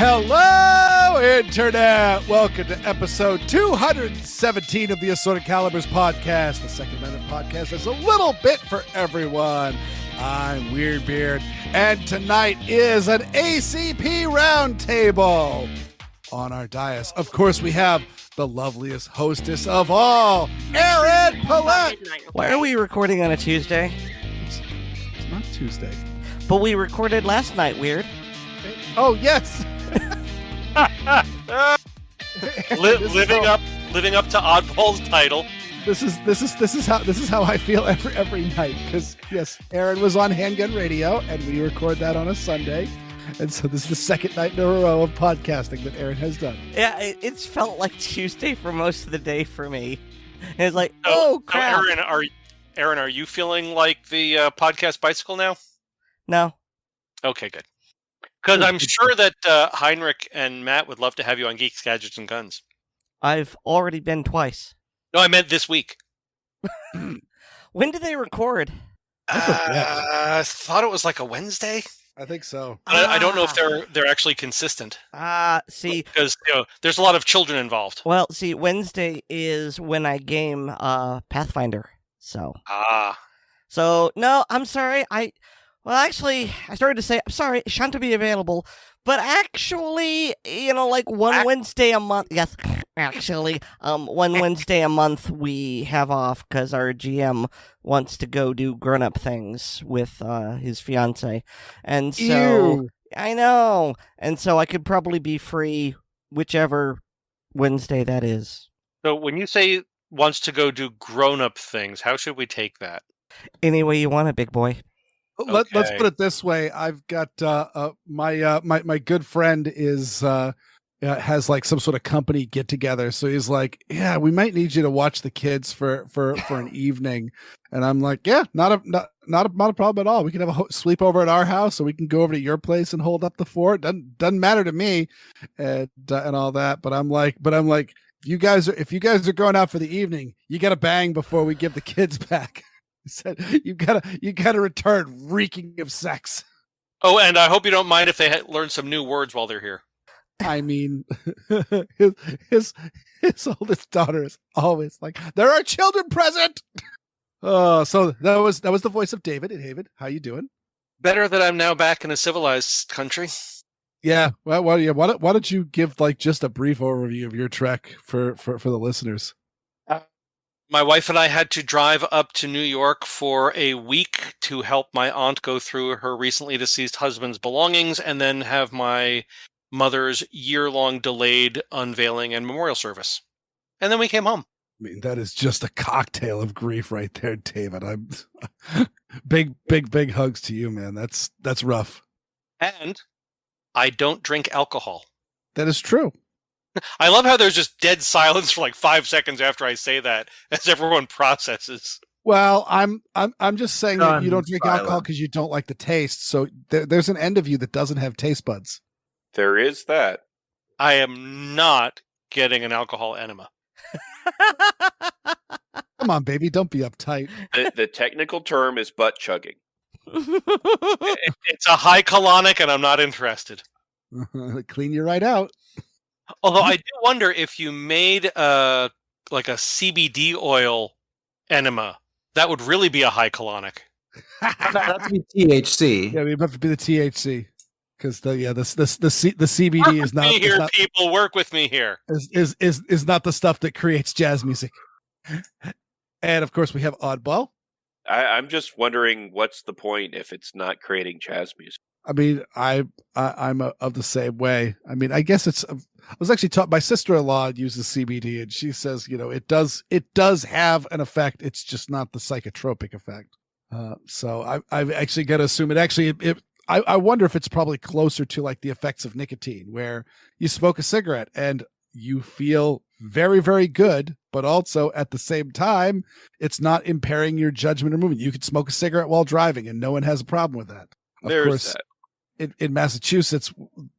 Hello, Internet! Welcome to episode 217 of the Assorted Calibers podcast, the second minute podcast that's a little bit for everyone. I'm Weer'd, and tonight is an ACP Roundtable. On our dais, of course, we have the loveliest hostess of all, Erin Paulette. Why are we recording on a Tuesday? It's not Tuesday. But we recorded last night, Weer'd. Oh, yes! living up to Oddball's title. This is how I feel every night, because yes, Erin was on Handgun Radio and we record that on a Sunday, and so this is the second night in a row of podcasting that Erin has done. Yeah, it's felt like Tuesday for most of the day for me. And it's like, oh crap! Erin, are you feeling like the podcast bicycle now? No. Okay, good. Because I'm sure that Heinrich and Matt would love to have you on Geeks, Gadgets, and Guns. I've already been twice. No, I meant this week. When did they record? I thought it was like a Wednesday. I think so. I don't know if they're actually consistent. See, because there's a lot of children involved. Well, see, Wednesday is when I game Pathfinder. So. So no, I'm sorry. Well, actually, I started to say, I'm sorry, shan't be available, but actually, like one Wednesday a month, yes, actually, one Wednesday a month we have off because our GM wants to go do grown-up things with his fiance, and so, Ew. I know, and so I could probably be free whichever Wednesday that is. So when you say wants to go do grown-up things, how should we take that? Any way you want it, big boy. Let's put it this way. I've got my good friend is has like some sort of company get together. So he's like, yeah, we might need you to watch the kids for an evening. And I'm like, yeah, not a problem at all. We can have a sleepover at our house, or we can go over to your place and hold up the fort. Doesn't matter to me, and all that. But I'm like, if you guys are going out for the evening, you got to bang before we give the kids back. He said, "You gotta return reeking of sex." Oh, and I hope you don't mind if they learn some new words while they're here. I mean, his oldest daughter is always like, "There are children present." Oh, so that was the voice of David. And David, how you doing? Better that I'm now back in a civilized country. Yeah. Well, why don't you give like just a brief overview of your trek for the listeners? My wife and I had to drive up to New York for a week to help my aunt go through her recently deceased husband's belongings, and then have my mother's year-long delayed unveiling and memorial service. And then we came home. I mean, that is just a cocktail of grief right there, David. I'm big hugs to you, man. That's rough. And I don't drink alcohol. That is true. I love how there's just dead silence for like 5 seconds after I say that, as everyone processes. Well, I'm just saying that you don't drink alcohol because you don't like the taste. So there's an end of you that doesn't have taste buds. There is that. I am not getting an alcohol enema. Come on, baby, don't be uptight. The technical term is butt chugging. It's a high colonic, and I'm not interested. Clean you right out. Although I do wonder if you made like a CBD oil enema, that would really be a high colonic. That'd be THC. Yeah, we have to be the THC because the CBD is not. Here, people, work with me here. Is not the stuff that creates jazz music. And of course, we have Oddball. I'm just wondering what's the point if it's not creating jazz music. I mean, I'm of the same way. I mean, I guess I was actually taught. My sister-in-law uses CBD, and she says, it does have an effect. It's just not the psychotropic effect. So I've actually got to assume I wonder if it's probably closer to like the effects of nicotine, where you smoke a cigarette and you feel very, very good, but also at the same time, it's not impairing your judgment or movement. You could smoke a cigarette while driving, and no one has a problem with that. Of course, in Massachusetts,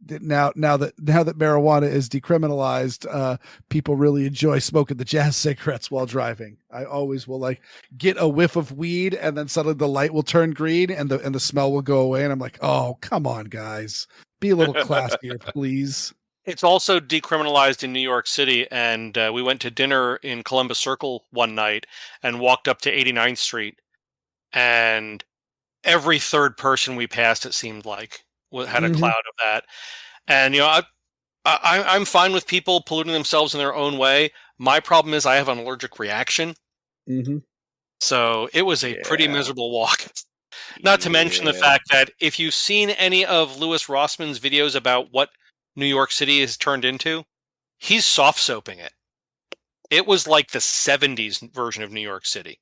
now that marijuana is decriminalized, people really enjoy smoking the jazz cigarettes while driving. I always will like get a whiff of weed, and then suddenly the light will turn green, and the smell will go away, and I'm like, oh, come on, guys, be a little classier, please. It's also decriminalized in New York City, and we went to dinner in Columbus Circle one night and walked up to 89th Street, and every third person we passed, it seemed like, had a cloud of that. And, I'm fine with people polluting themselves in their own way. My problem is I have an allergic reaction. So it was a pretty miserable walk. Not to mention the fact that if you've seen any of Louis Rossman's videos about what New York City has turned into, he's soft-soaping it. It was like the 70s version of New York City.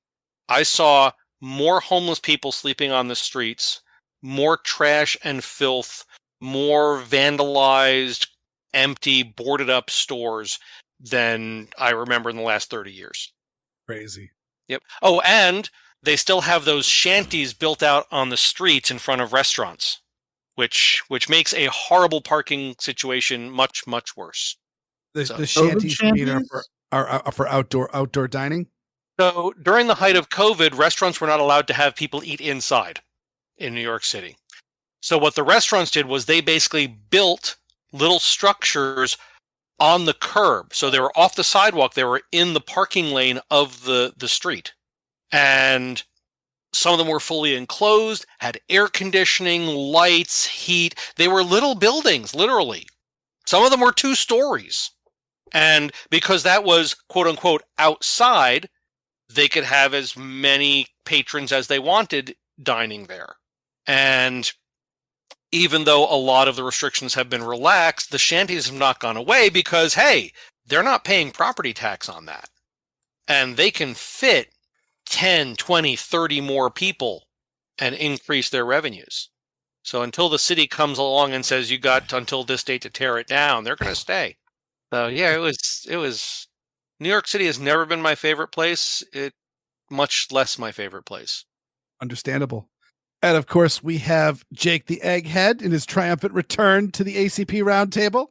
I saw more homeless people sleeping on the streets, more trash and filth, more vandalized, empty, boarded up stores than I remember in the last 30 years. Crazy. Yep. Oh, and they still have those shanties built out on the streets in front of restaurants, which makes a horrible parking situation much, much worse. The shanties are for outdoor dining? So during the height of COVID, restaurants were not allowed to have people eat inside in New York City. So what the restaurants did was they basically built little structures on the curb. So they were off the sidewalk. They were in the parking lane of the street. And some of them were fully enclosed, had air conditioning, lights, heat. They were little buildings, literally. Some of them were 2 stories. And because that was, quote unquote, outside, they could have as many patrons as they wanted dining there. And even though a lot of the restrictions have been relaxed, the shanties have not gone away because, hey, they're not paying property tax on that. And they can fit 10, 20, 30 more people and increase their revenues. So until the city comes along and says you got until this date to tear it down, they're going to stay. So yeah, it was New York City has never been my favorite place. Much less my favorite place. Understandable. And of course, we have Jake the Egghead in his triumphant return to the ACP Roundtable.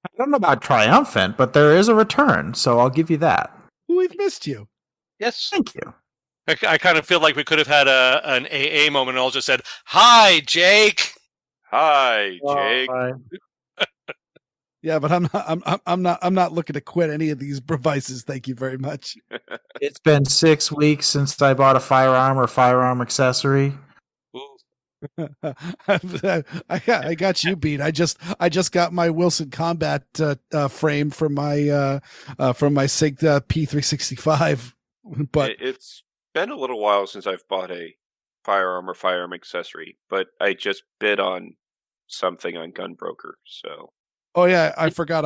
I don't know about triumphant, but there is a return, so I'll give you that. We've missed you. Yes. Thank you. I kind of feel like we could have had an AA moment and all just said, "Hi, Jake." Hi, Jake. Yeah, but I'm not looking to quit any of these devices. Thank you very much. It's been 6 weeks since I bought a firearm or firearm accessory. I got you beat. I just got my Wilson Combat frame from my SIG P365. But it's been a little while since I've bought a firearm or firearm accessory, but I just bid on something on Gunbroker. So. Oh yeah, I forgot.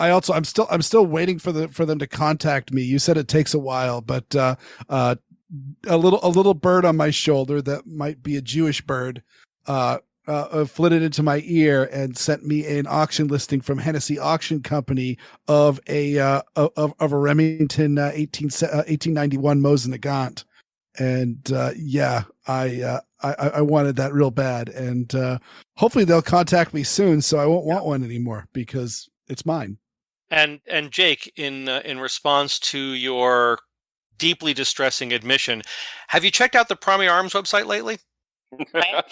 I'm still waiting for them to contact me. You said it takes a while, but a little bird on my shoulder that might be a Jewish bird flitted into my ear and sent me an auction listing from Hennessy Auction Company of a Remington 1891 Mosin Nagant. And I wanted that real bad, and hopefully they'll contact me soon, so I won't want one anymore because it's mine. And Jake, in response to your deeply distressing admission, have you checked out the Primary Arms website lately? I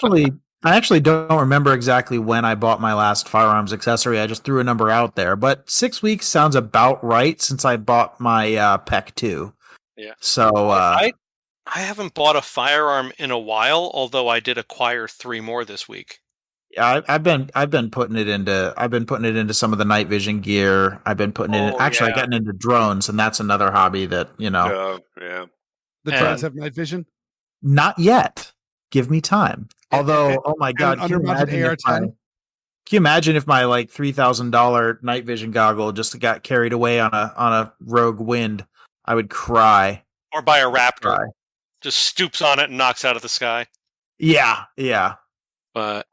actually don't remember exactly when I bought my last firearms accessory. I just threw a number out there, but 6 weeks sounds about right since I bought my PEC 2. Yeah. So I haven't bought a firearm in a while, although I did acquire 3 more this week. Yeah, I've been putting it into some of the night vision gear. I've been putting it in. Actually, I've gotten into drones, and that's another hobby that Yeah. The drones have night vision? Not yet. Give me time. Although, oh my God, can you imagine if my like $3,000 night vision goggle just got carried away on a rogue wind? I would cry. Or by a raptor, just stoops on it and knocks out of the sky. Yeah. But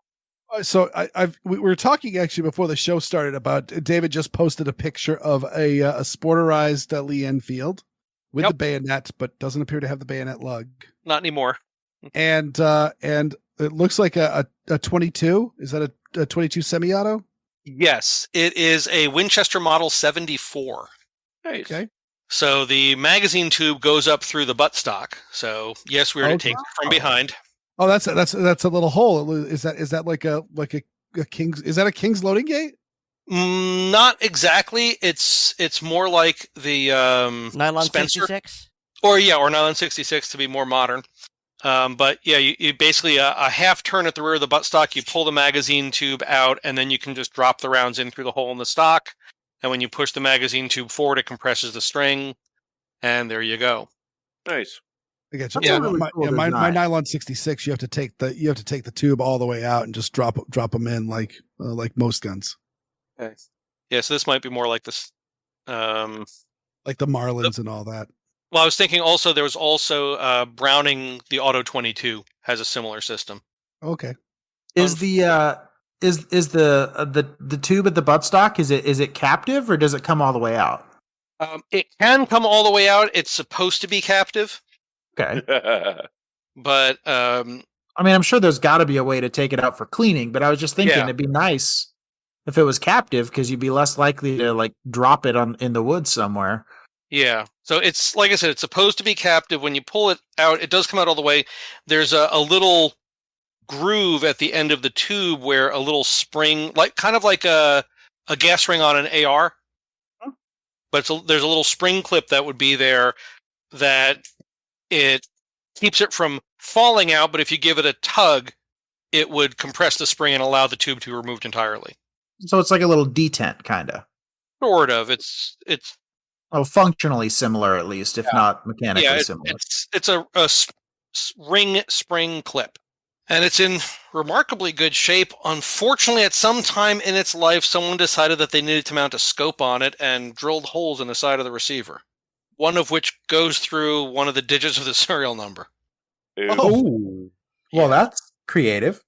So we were talking actually before the show started about David just posted a picture of a sporterized Lee Enfield with the bayonet, but doesn't appear to have the bayonet lug. Not anymore. And it looks like a 22. Is that a 22 semi-auto? Yes, it is a Winchester Model 74. Nice. Okay. So the magazine tube goes up through the buttstock. So yes, Weer'd takes it from behind. Oh, that's a little hole. Is that like a King's? Is that a King's loading gate? Not exactly. It's more like the Nylon Spencer 66? or Nylon 66 to be more modern. But yeah, you basically a half turn at the rear of the buttstock. You pull the magazine tube out, and then you can just drop the rounds in through the hole in the stock. And when you push the magazine tube forward, it compresses the string, and there you go. Nice. I get you. My nylon 66, you have to take the tube all the way out and just drop them in like most guns. Okay. Yeah, so this might be more like this, like the Marlins and all that. Well, I was thinking also there was also Browning, the Auto 22 has a similar system. Okay. Is the tube at the buttstock is it captive or does it come all the way out? It can come all the way out. It's supposed to be captive. Okay. But I mean, I'm sure there's got to be a way to take it out for cleaning, but I was just thinking it'd be nice if it was captive because you'd be less likely to like drop it in the woods somewhere. Yeah. So it's like I said, it's supposed to be captive. When you pull it out, it does come out all the way. There's a little groove at the end of the tube where a little spring, kind of like a gas ring on an AR. But there's a little spring clip that would be there that it keeps it from falling out, but if you give it a tug, it would compress the spring and allow the tube to be removed entirely. So it's like a little detent, kind of. Sort of. It's functionally similar, at least, if not mechanically similar. It's a ring spring clip. And it's in remarkably good shape. Unfortunately, at some time in its life, someone decided that they needed to mount a scope on it and drilled holes in the side of the receiver. One of which goes through one of the digits of the serial number. Oh. Well, that's creative.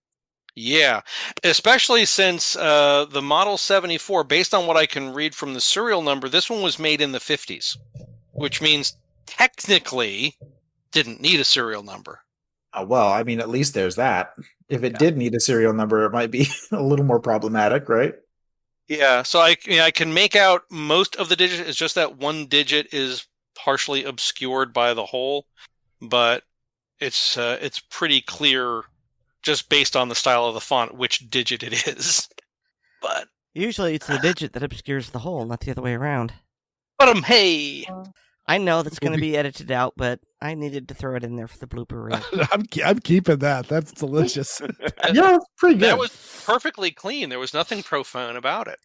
Yeah. Especially since the Model 74, based on what I can read from the serial number, this one was made in the 50s. Which means technically didn't need a serial number. Well, I mean, at least there's that. If it did need a serial number, it might be a little more problematic, right? Yeah, so I can make out most of the digits. It's just that one digit is partially obscured by the hole, but it's pretty clear just based on the style of the font which digit it is. But usually it's the digit that obscures the hole, not the other way around. But hey. I know that's going to be edited out, but I needed to throw it in there for the blooper reel. I'm keeping that. That's delicious. Yeah, it's pretty good. That was perfectly clean. There was nothing profane about it.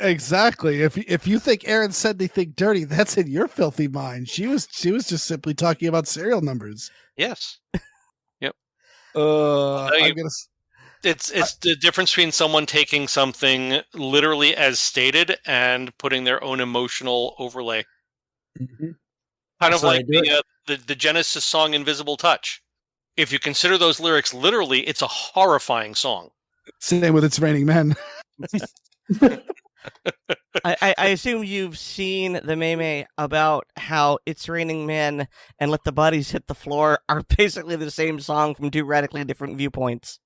Exactly. If you think Erin said anything dirty, that's in your filthy mind. She was just simply talking about serial numbers. Yes. Yep. It's the difference between someone taking something literally as stated and putting their own emotional overlay. Mm-hmm. Kind of like the Genesis song Invisible Touch. If you consider those lyrics literally, it's a horrifying song. Same with It's Raining Men. I assume you've seen the meme about how It's Raining Men and Let the Bodies Hit the Floor are basically the same song from two radically different viewpoints.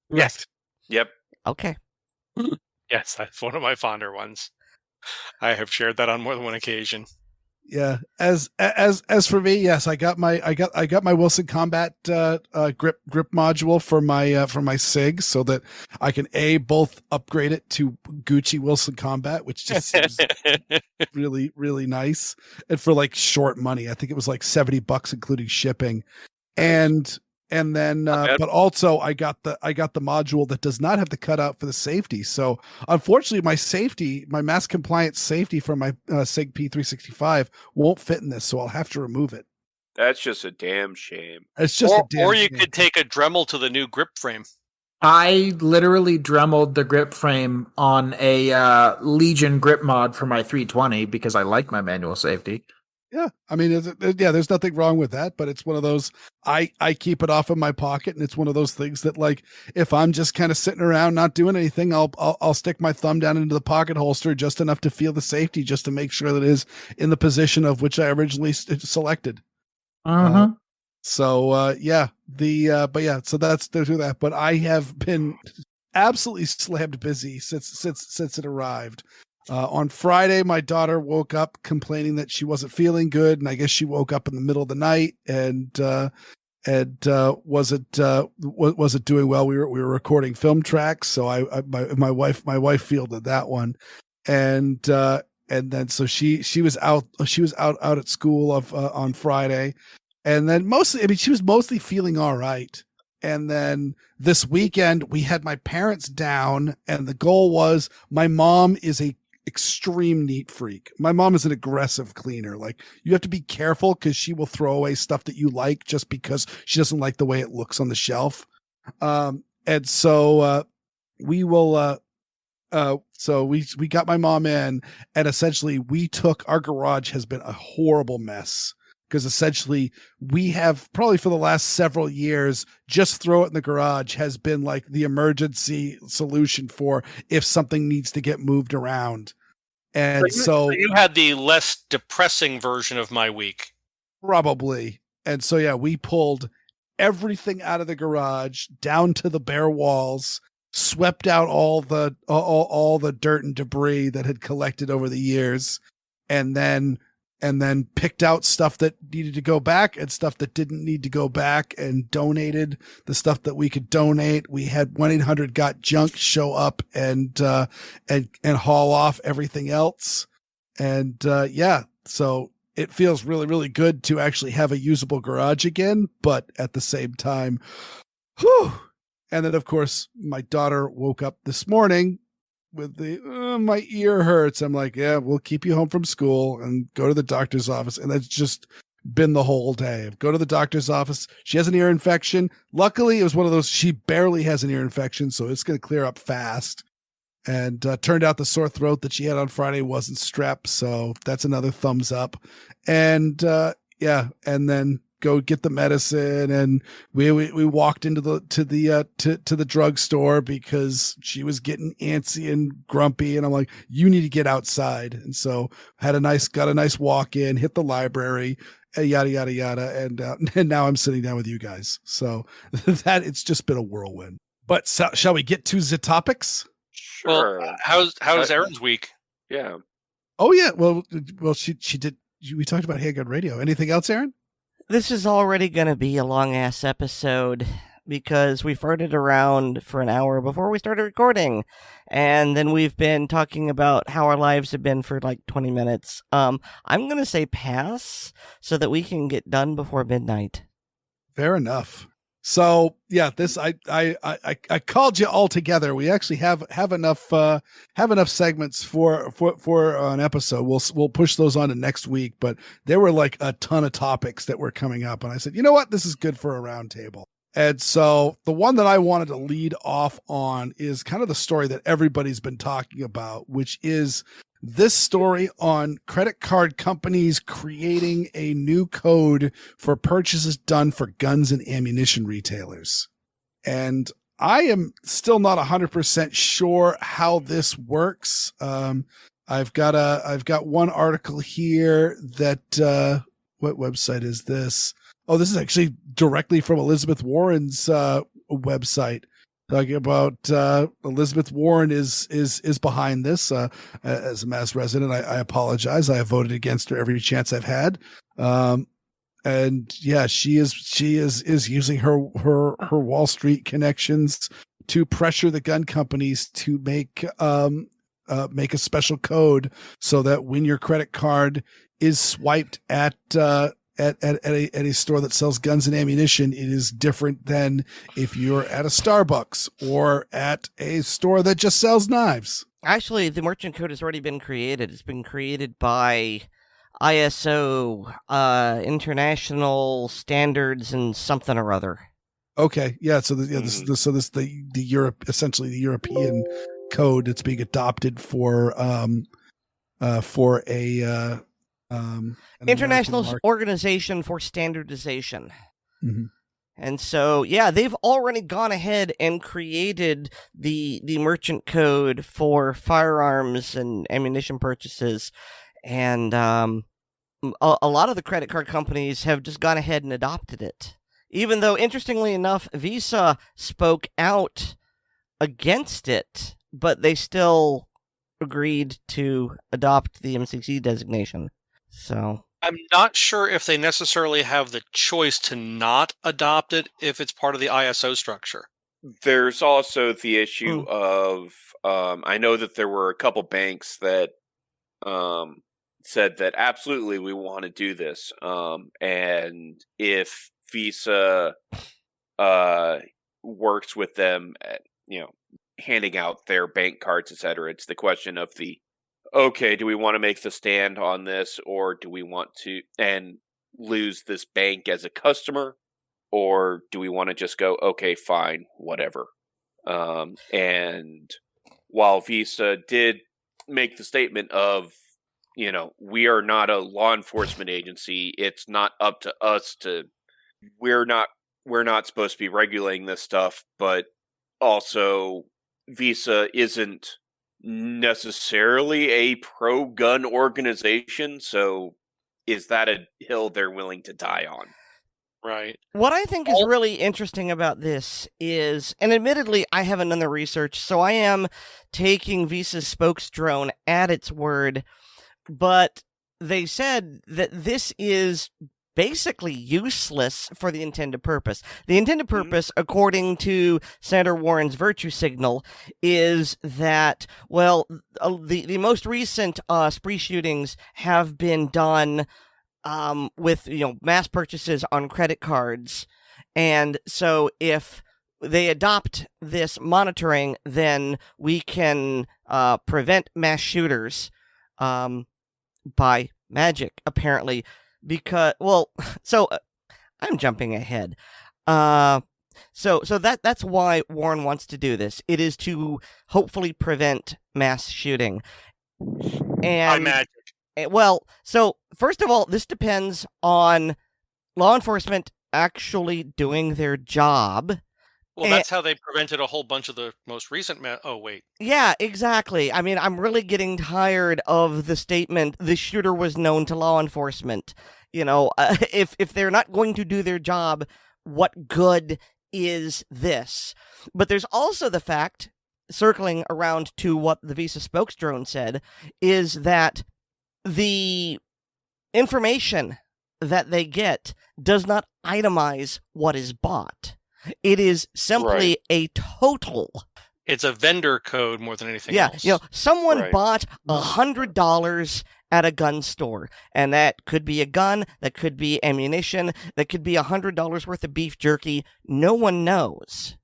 Yes. Yep. Okay. Yes, that's one of my fonder ones. I have shared that on more than one occasion. Yeah. As for me, yes, I got my Wilson Combat grip module for my SIG so that I can both upgrade it to Gucci Wilson Combat, which just seems really, really nice. And for like short money, I think it was like $70 including shipping. And then, but also I got the module that does not have the cutout for the safety. So unfortunately, my mass compliant safety for my SIG P365 won't fit in this. So I'll have to remove it. That's just a damn shame. It's just or you could take a Dremel to the new grip frame. I literally Dremeled the grip frame on a Legion grip mod for my 320 because I like my manual safety. Yeah, I mean, there's nothing wrong with that, but it's one of those, I keep it off in my pocket, and it's one of those things that, like, if I'm just kind of sitting around not doing anything, I'll stick my thumb down into the pocket holster just enough to feel the safety, just to make sure that it is in the position of which I originally selected. So yeah, so that's to do that. But I have been absolutely slammed busy since it arrived. On Friday, my daughter woke up complaining that she wasn't feeling good, and I guess she woke up in the middle of the night and wasn't doing well. We were recording film tracks, so my wife fielded that one, and then so she was out at school on Friday, and then she was mostly feeling all right. And then this weekend we had my parents down, and the goal was, my mom is a extreme neat freak. My mom is an aggressive cleaner. Like, you have to be careful because she will throw away stuff that you like just because she doesn't like the way it looks on the shelf. And so we will so we got my mom in, and essentially our garage has been a horrible mess, because essentially we have, probably for the last several years, just throw it in the garage has been like the emergency solution for if something needs to get moved around. And so you had the less depressing version of my week. Probably. And so, yeah, we pulled everything out of the garage down to the bare walls, swept out all the dirt and debris that had collected over the years, and then picked out stuff that needed to go back and stuff that didn't need to go back, and donated the stuff that we could donate. We had 1-800-GOT-JUNK show up and haul off everything else. And yeah, so it feels really, really good to actually have a usable garage again, but at the same time, whew. And then, of course, my daughter woke up this morning with my ear hurts. I'm like, yeah, we'll keep you home from school and go to the doctor's office. And that's just been the whole day. Go to the doctor's office. She has an ear infection. Luckily, it was one of those, she barely has an ear infection, so it's going to clear up fast. And turned out the sore throat that she had on Friday wasn't strep, so that's another thumbs up. And yeah, and then go get the medicine, and we walked into the drugstore because she was getting antsy and grumpy, and I'm like, you need to get outside. And so got a nice walk in, hit the library, yada yada yada, and now I'm sitting down with you guys. So that, it's just been a whirlwind. But shall we get to the topics? Sure. Well, how's Erin's week? Yeah. Oh yeah. Well, she did. We talked about Handgun Radio. Anything else, Erin? This is already going to be a long-ass episode because we farted around for an hour before we started recording. And then we've been talking about how our lives have been for like 20 minutes. I'm going to say pass so that we can get done before midnight. Fair enough. So yeah, this I called you all together. We actually have enough segments for an episode. We'll push those on to next week, but there were like a ton of topics that were coming up, and I said, you know what, this is good for a roundtable. And so the one that I wanted to lead off on is kind of the story that everybody's been talking about, which is this story on credit card companies creating a new code for purchases done for guns and ammunition retailers. And I am still not 100% sure how this works. I've got one article here that, what website is this? Oh, this is actually directly from Elizabeth Warren's website. Talking about Elizabeth Warren is behind this. As a Mass resident, I apologize. I have voted against her every chance I've had. And yeah, she is using her Wall Street connections to pressure the gun companies to make a special code so that when your credit card is swiped at a store that sells guns and ammunition, it is different than if you're at a Starbucks or at a store that just sells knives. Actually, the merchant code has already been created. It's been created by ISO, International Standards and something or other. Okay, yeah. So this the Europe, essentially the European code that's being adopted for a International Organization for Standardization. Mm-hmm. And so, yeah, they've already gone ahead and created the merchant code for firearms and ammunition purchases. And a lot of the credit card companies have just gone ahead and adopted it. Even though, interestingly enough, Visa spoke out against it, but they still agreed to adopt the MCC designation. So I'm not sure if they necessarily have the choice to not adopt it if it's part of the ISO structure. There's also the issue of I know that there were a couple banks that said that absolutely we want to do this, and if Visa works with them at, handing out their bank cards, etc., it's the question of okay, do we want to make the stand on this, or do we want to and lose this bank as a customer, or do we want to just go, okay, fine, whatever? And while Visa did make the statement of, we are not a law enforcement agency, it's not up to us we're not supposed to be regulating this stuff, but also Visa isn't necessarily a pro-gun organization, so is that a hill they're willing to die on? Right. What I think is really interesting about this is, and admittedly, I haven't done the research, so I am taking Visa's spokesdrone at its word, but they said that this is basically useless for the intended purpose. The intended purpose, according to Senator Warren's virtue signal, is that, well, the most recent spree shootings have been done with mass purchases on credit cards, and so if they adopt this monitoring, then we can prevent mass shooters by magic, apparently. Because, I'm jumping ahead. So that's why Warren wants to do this. It is to hopefully prevent mass shooting. And by magic. Well, so first of all, this depends on law enforcement actually doing their job. Well, that's how they prevented a whole bunch of the most recent oh, wait. Yeah, exactly. I mean, I'm really getting tired of the statement, the shooter was known to law enforcement. If they're not going to do their job, what good is this? But there's also the fact, circling around to what the Visa spokesdrone said, is that the information that they get does not itemize what is bought. It is simply a total. It's a vendor code more than anything else. Someone bought $100 at a gun store, and that could be a gun, that could be ammunition, that could be $100 worth of beef jerky. No one knows.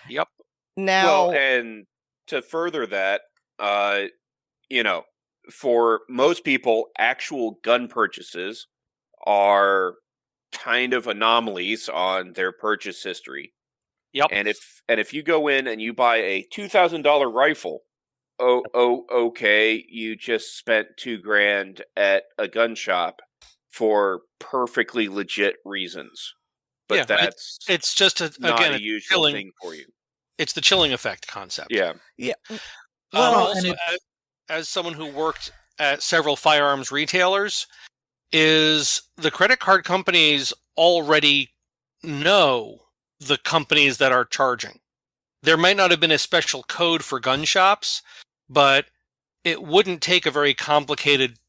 Yep. Now, and to further that, for most people, actual gun purchases are kind of anomalies on their purchase history. Yep. And if you go in and you buy a $2,000 rifle, okay, you just spent $2,000 at a gun shop for perfectly legit reasons. But it's just not a usual thing for you. It's the chilling effect concept. Yeah. Yeah. Well, also, as someone who worked at several firearms retailers, is the credit card companies already know the companies that are charging. There might not have been a special code for gun shops, but it wouldn't take a very complicated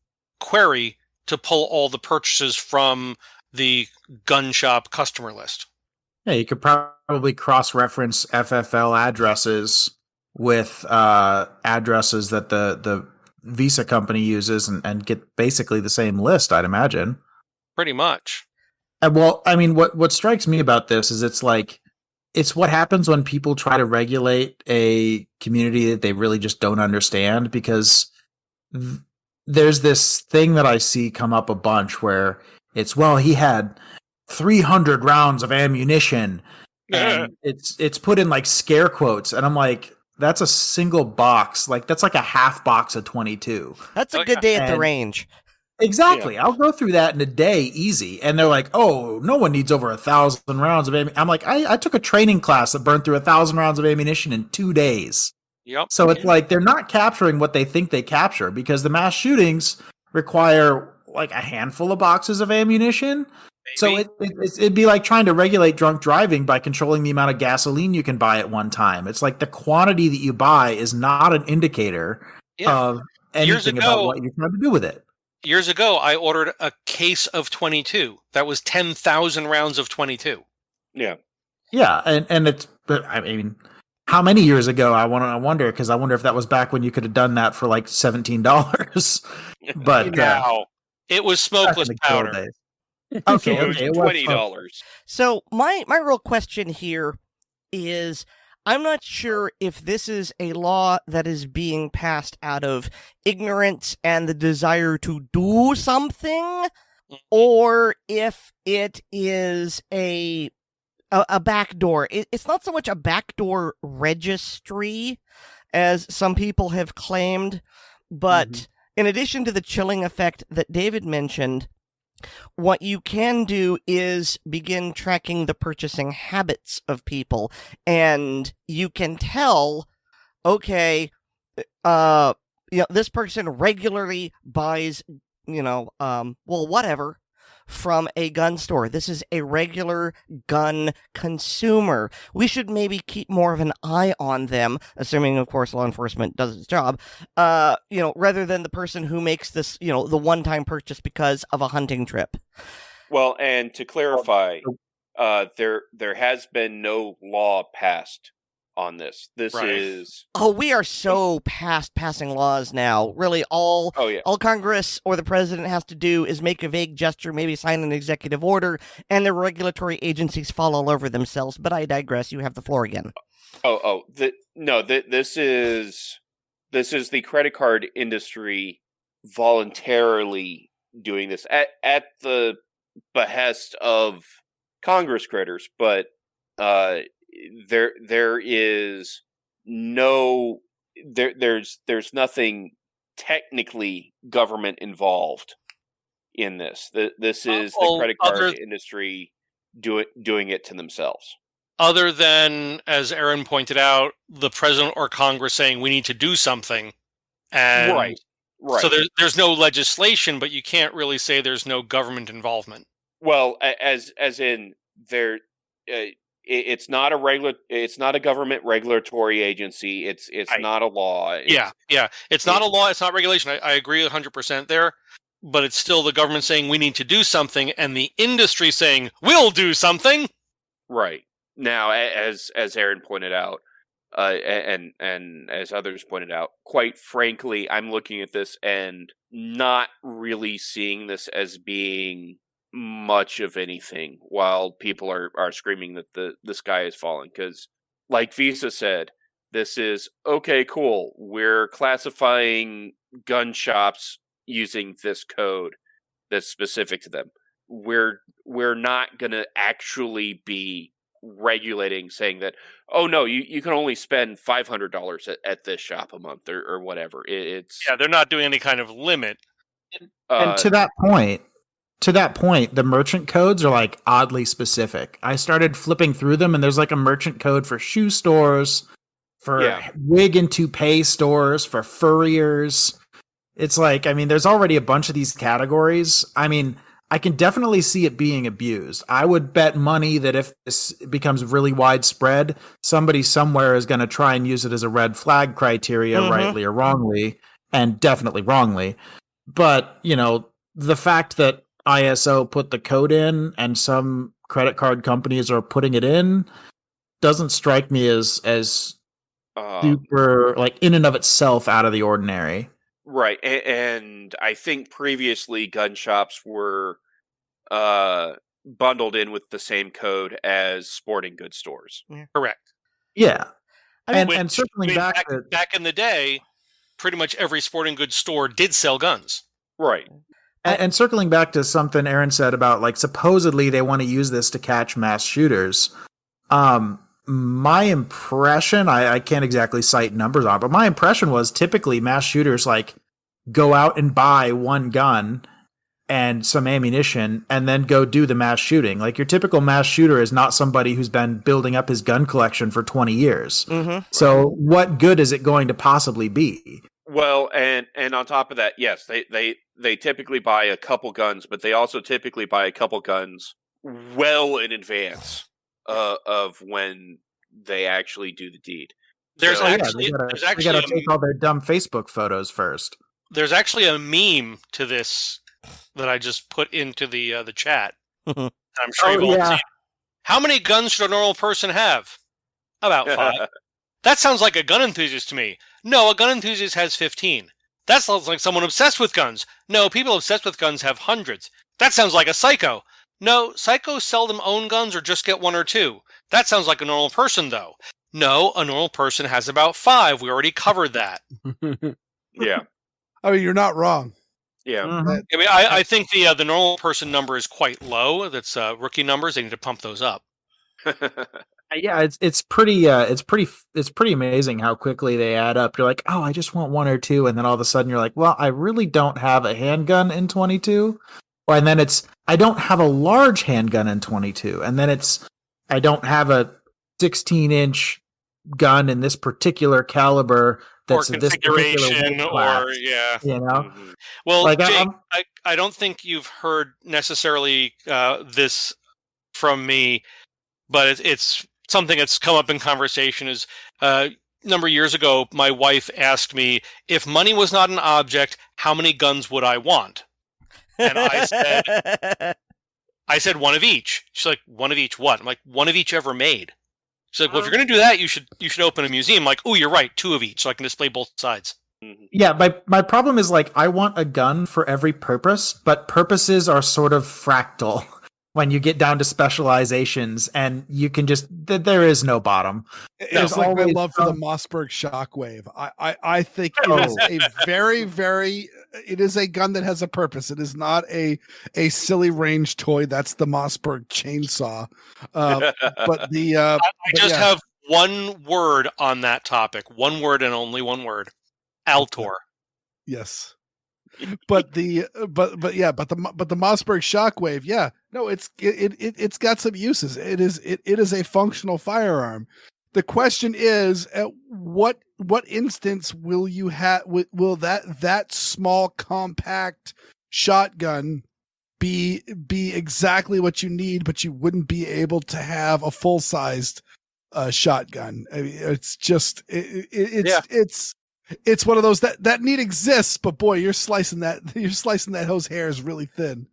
query to pull all the purchases from the gun shop customer list. Yeah, you could probably cross-reference FFL addresses with addresses that the Visa company uses and get basically the same list, I'd imagine. Pretty much. Well, I mean, what strikes me about this is it's what happens when people try to regulate a community that they really just don't understand, because there's this thing that I see come up a bunch where it's, well, he had 300 rounds of ammunition, and it's put in like scare quotes, and I'm like, that's a single box. Like, that's like a half box of 22. That's a good day at the range. Exactly. I'll go through that in a day easy. And they're like, oh, no one needs over 1,000 rounds of ammunition. I'm like, I took a training class that burned through 1,000 rounds of ammunition in 2 days. Yep. So it's like they're not capturing what they think they capture, because the mass shootings require like a handful of boxes of ammunition. Maybe. So it'd be like trying to regulate drunk driving by controlling the amount of gasoline you can buy at one time. It's like the quantity that you buy is not an indicator of anything about what you're trying to do with it. Years ago, I ordered a case of 22. That was 10,000 rounds of 22. Yeah. Yeah, and it's, I mean, how many years ago? I wonder, because I wonder if that was back when you could have done that for like $17. But now it was smokeless powder. Okay, it was $20. So my real question here is, I'm not sure if this is a law that is being passed out of ignorance and the desire to do something, or if it is a backdoor. It's not so much a backdoor registry as some people have claimed, but in addition to the chilling effect that David mentioned, what you can do is begin tracking the purchasing habits of people, and you can tell, okay, this person regularly buys, whatever, from a gun store. This is a regular gun consumer. We should maybe keep more of an eye on them, assuming, of course, law enforcement does its job, rather than the person who makes this, the one-time purchase because of a hunting trip. Well, and to clarify, there has been no law passed on this. This is... Oh, we are so past passing laws now. Really, all Congress or the president has to do is make a vague gesture, maybe sign an executive order, and the regulatory agencies fall all over themselves. But I digress. You have the floor again. This is the credit card industry voluntarily doing this at the behest of Congress critters, but there's nothing technically government involved in this. This is the credit card industry doing it to themselves. Other than, as Erin pointed out, the president or Congress saying we need to do something, and right. So there's no legislation, but you can't really say there's no government involvement. Well, as in there. It's not a government regulatory agency. It's not a law. It's not a law. It's not regulation. I agree 100% there, but it's still the government saying we need to do something, and the industry saying we'll do something. Right now, as Erin pointed out, and as others pointed out, quite frankly, I'm looking at this and not really seeing this as being much of anything, while people are screaming that the sky is falling. Because, like Visa said, this is okay, cool. We're classifying gun shops using this code that's specific to them. We're not gonna actually be regulating, saying that, oh no, you can only spend $500 at this shop a month or whatever. They're not doing any kind of limit. And to that point, the merchant codes are like oddly specific. I started flipping through them, and there's like a merchant code for shoe stores, for wig and toupee stores, for furriers. It's like, I mean, there's already a bunch of these categories. I mean, I can definitely see it being abused. I would bet money that if this becomes really widespread, somebody somewhere is going to try and use it as a red flag criteria, rightly or wrongly, and definitely wrongly. But, the fact that ISO put the code in and some credit card companies are putting it in doesn't strike me as super, like, in and of itself out of the ordinary. Right. And I think previously gun shops were bundled in with the same code as sporting goods stores. Yeah. Correct. Yeah. And circling back in the day, pretty much every sporting goods store did sell guns. Right. And circling back to something Erin said about, like, supposedly they want to use this to catch mass shooters. My impression, I can't exactly cite numbers on, but my impression was typically mass shooters, like, go out and buy one gun and some ammunition and then go do the mass shooting. Like your typical mass shooter is not somebody who's been building up his gun collection for 20 years. Mm-hmm. So what good is it going to possibly be? Well, and on top of that, yes, they typically buy a couple guns, but they also typically buy a couple guns well in advance of when they actually do the deed. There's they actually gotta take all their dumb Facebook photos first. There's actually a meme to this that I just put into the chat. I'm sure you've all seen. How many guns should a normal person have? About 5. That sounds like a gun enthusiast to me. No, a gun enthusiast has 15. That sounds like someone obsessed with guns. No, people obsessed with guns have hundreds. That sounds like a psycho. No, psychos seldom own guns or just get 1 or 2. That sounds like a normal person, though. No, a normal person has about 5. We already covered that. Yeah. I mean, you're not wrong. Yeah. Mm-hmm. I mean, I think the normal person number is quite low. That's rookie numbers. They need to pump those up. Yeah, it's pretty amazing how quickly they add up. You're like, oh, I just want 1 or 2, and then all of a sudden you're like, well, I really don't have a handgun in 22, and then it's I don't have a large handgun in 22, and then it's I don't have a 16-inch gun in this particular caliber that's or this configuration, or you know. Mm-hmm. Well, Like, Jake, I don't think you've heard necessarily this from me, but it's something that's come up in conversation. Is a number of years ago, my wife asked me, if money was not an object, how many guns would I want? And I said 1 of each. She's like, 1 of each what? I'm like, 1 of each ever made. She's like, well, if you're going to do that, you should open a museum. I'm like, oh, you're right, 2 of each, so I can display both sides. Yeah, my problem is like I want a gun for every purpose, but purposes are sort of fractal when you get down to specializations, and you can just there is no bottom. It's like my love for the Mossberg Shockwave. I think it is a very, very. It is a gun that has a purpose. It is not a silly range toy. That's the Mossberg chainsaw. But the I just have one word on that topic. One word and only one word. Altor. Yes. But the Mossberg Shockwave, yeah, no, it's got some uses. It is a functional firearm. The question is, at what instance will you have will that small compact shotgun be exactly what you need, but you wouldn't be able to have a full sized shotgun? I mean, it's just it's one of those that need exists, but boy, you're slicing that hoe's hairs really thin.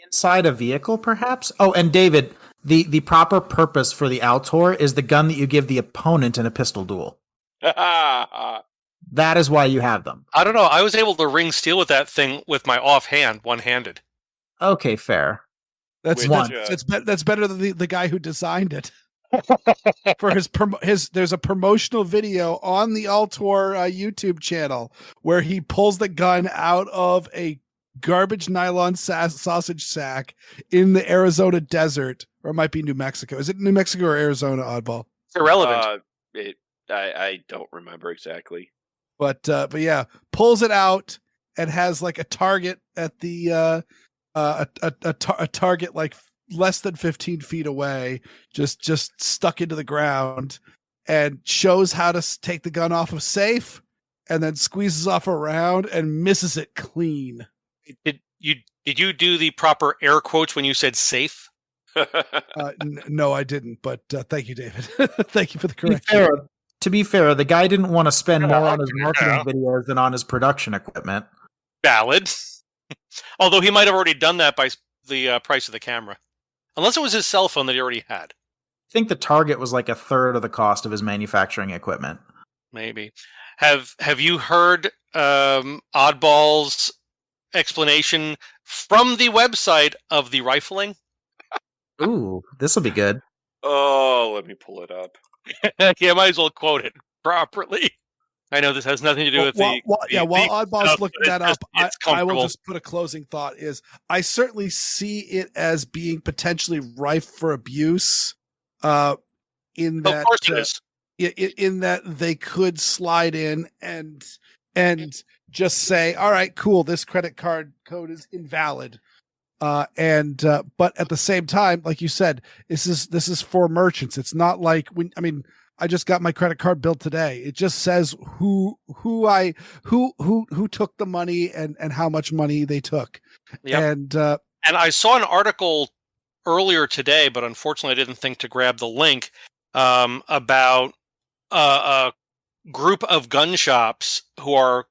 Inside a vehicle, perhaps? Oh, and David, the proper purpose for the Altor is the gun that you give the opponent in a pistol duel. That is why you have them. I don't know. I was able to ring steel with that thing with my offhand, one-handed. Okay, fair. That's better than the guy who designed it. For there's a promotional video on the Altor YouTube channel where he pulls the gun out of a garbage nylon sausage sack in the Arizona desert, or it might be New Mexico. Is it New Mexico or Arizona, Oddball? It's irrelevant. I don't remember exactly. But yeah, pulls it out and has like a target at the a target like less than 15 feet away, just stuck into the ground, and shows how to take the gun off of safe, and then squeezes off a round and misses it clean. Did you do the proper air quotes when you said safe? No, I didn't. But thank you, David. Thank you for the correction. To be fair, the guy didn't want to spend more on his marketing videos than on his production equipment. Valid. Although he might have already done that by the price of the camera. Unless it was his cell phone that he already had. I think the target was like a third of the cost of his manufacturing equipment. Maybe. Have you heard Oddball's explanation from the website of the rifling? Ooh, this will be good. Oh, let me pull it up. Yeah, might as well quote it properly. I know this has nothing to do with while Oddball's looking that up, I will just put a closing thought is I certainly see it as being potentially rife for abuse in that of course it is. In that they could slide in and just say, all right, cool, this credit card code is invalid. But at the same time, like you said, this is for merchants. It's not like I just got my credit card bill today. It just says who took the money and how much money they took. Yep. And I saw an article earlier today, but unfortunately I didn't think to grab the link, about a group of gun shops who are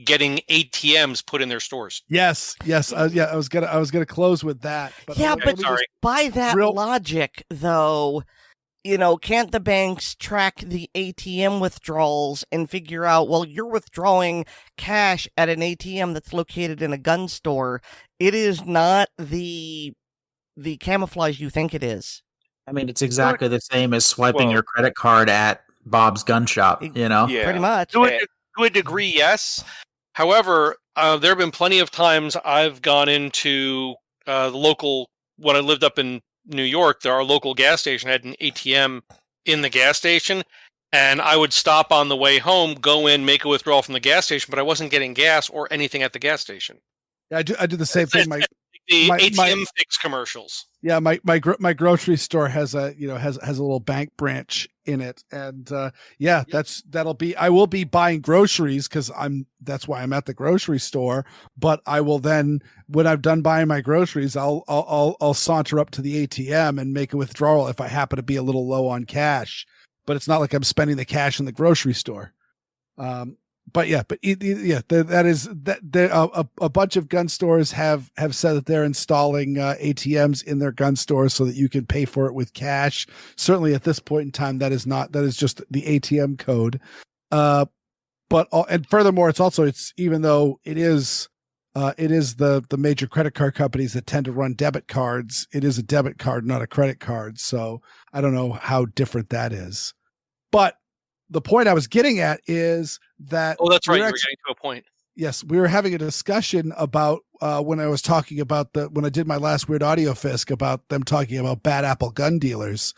getting ATMs put in their stores. Yes. I was gonna close with that. But by that logic, though, can't the banks track the ATM withdrawals and figure out, well, you're withdrawing cash at an ATM that's located in a gun store. It is not the camouflage you think it is. I mean, it's exactly the same as swiping your credit card at Bob's gun shop, Yeah, pretty much. To a degree, yes. However, there have been plenty of times I've gone into the local, when I lived up in New York, our local gas station had an ATM in the gas station, and I would stop on the way home, go in, make a withdrawal from the gas station, but I wasn't getting gas or anything at the gas station. Yeah, I do the same thing. The ATM fix commercials. Yeah, my grocery store has a little bank branch in it, and I will be buying groceries because that's why I'm at the grocery store. But I will then, when I'm done buying my groceries, I'll saunter up to the ATM and make a withdrawal if I happen to be a little low on cash. But it's not like I'm spending the cash in the grocery store. That is a bunch of gun stores have said that they're installing ATMs in their gun stores so that you can pay for it with cash. Certainly at this point in time, that is just the ATM code. And furthermore, even though it is the major credit card companies that tend to run debit cards, it is a debit card, not a credit card. So I don't know how different that is, but the point I was getting at is that. Oh, that's right. You were getting to a point. Yes, we were having a discussion about when I was talking about when I did my last Weird Audio Fisk about them talking about bad apple gun dealers,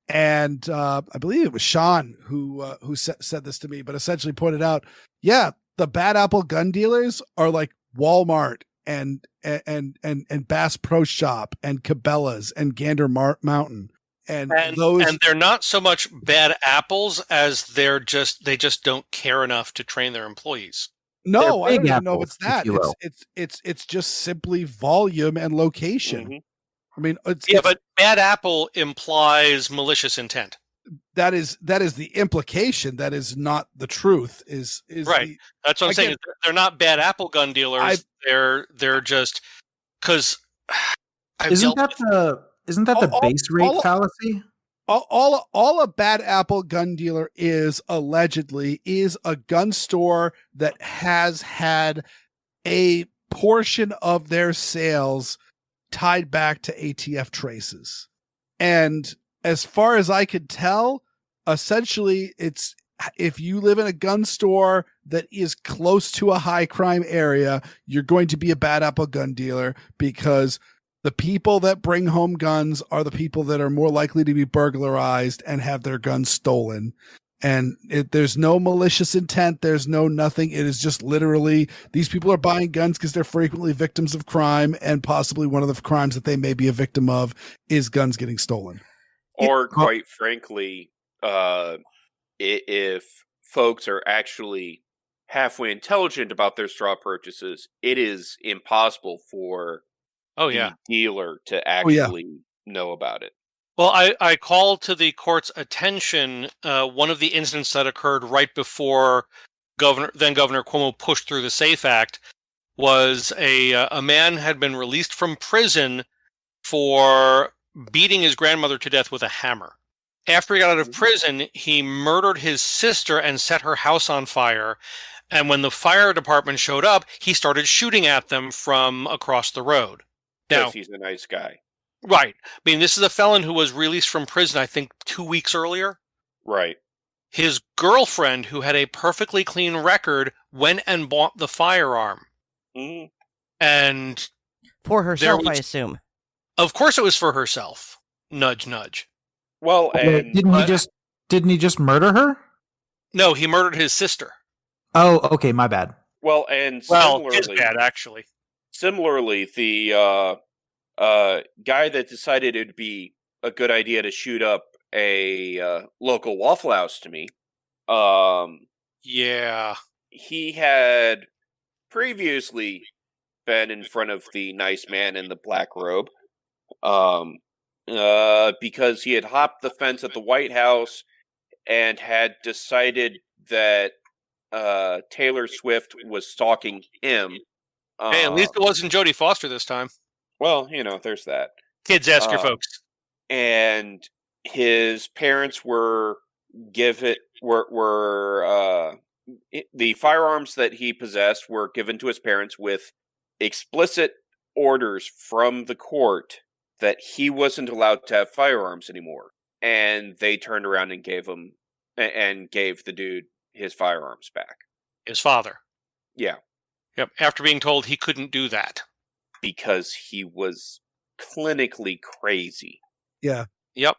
and I believe it was Sean who said this to me, but essentially pointed out, the bad apple gun dealers are like Walmart and Bass Pro Shop and Cabela's and Gander Mountain. And they're not so much bad apples as they just don't care enough to train their employees. No, I don't even know if it's that. It's just simply volume and location. Mm-hmm. I mean, but bad apple implies malicious intent. That is the implication. That is not the truth. Is right? That's what I'm saying. They're not bad apple gun dealers. They're just because. Isn't that the base rate fallacy? All a bad apple gun dealer is allegedly is a gun store that has had a portion of their sales tied back to ATF traces. And as far as I could tell, essentially it's if you live in a gun store that is close to a high crime area, you're going to be a bad apple gun dealer because the people that bring home guns are the people that are more likely to be burglarized and have their guns stolen. And there's no malicious intent. There's no nothing. It is just literally these people are buying guns because they're frequently victims of crime, and possibly one of the crimes that they may be a victim of is guns getting stolen. Or quite frankly, if folks are actually halfway intelligent about their straw purchases, it is impossible for the dealer to actually know about it. Well, I called to the court's attention one of the incidents that occurred right before Governor Cuomo pushed through the SAFE Act was a man had been released from prison for beating his grandmother to death with a hammer. After he got out of prison, he murdered his sister and set her house on fire. And when the fire department showed up, he started shooting at them from across the road. Because he's a nice guy. Right. I mean, this is a felon who was released from prison, I think, 2 weeks earlier. Right. His girlfriend, who had a perfectly clean record, went and bought the firearm. Mm-hmm. And for herself, I assume. Of course it was for herself. Nudge, nudge. Well, and didn't he just murder her? No, he murdered his sister. Oh, okay, my bad. Well, and his bad, actually. Similarly, the guy that decided it'd be a good idea to shoot up a local Waffle House to me. Yeah. He had previously been in front of the nice man in the black robe, because he had hopped the fence at the White House and had decided that Taylor Swift was stalking him. Hey, at least it wasn't Jodie Foster this time. Well, there's that. Kids, ask your folks. And his parents were the firearms that he possessed were given to his parents with explicit orders from the court that he wasn't allowed to have firearms anymore. And they turned around and gave the dude his firearms back. His father. Yeah. Yep. After being told he couldn't do that. Because he was clinically crazy. Yeah. Yep.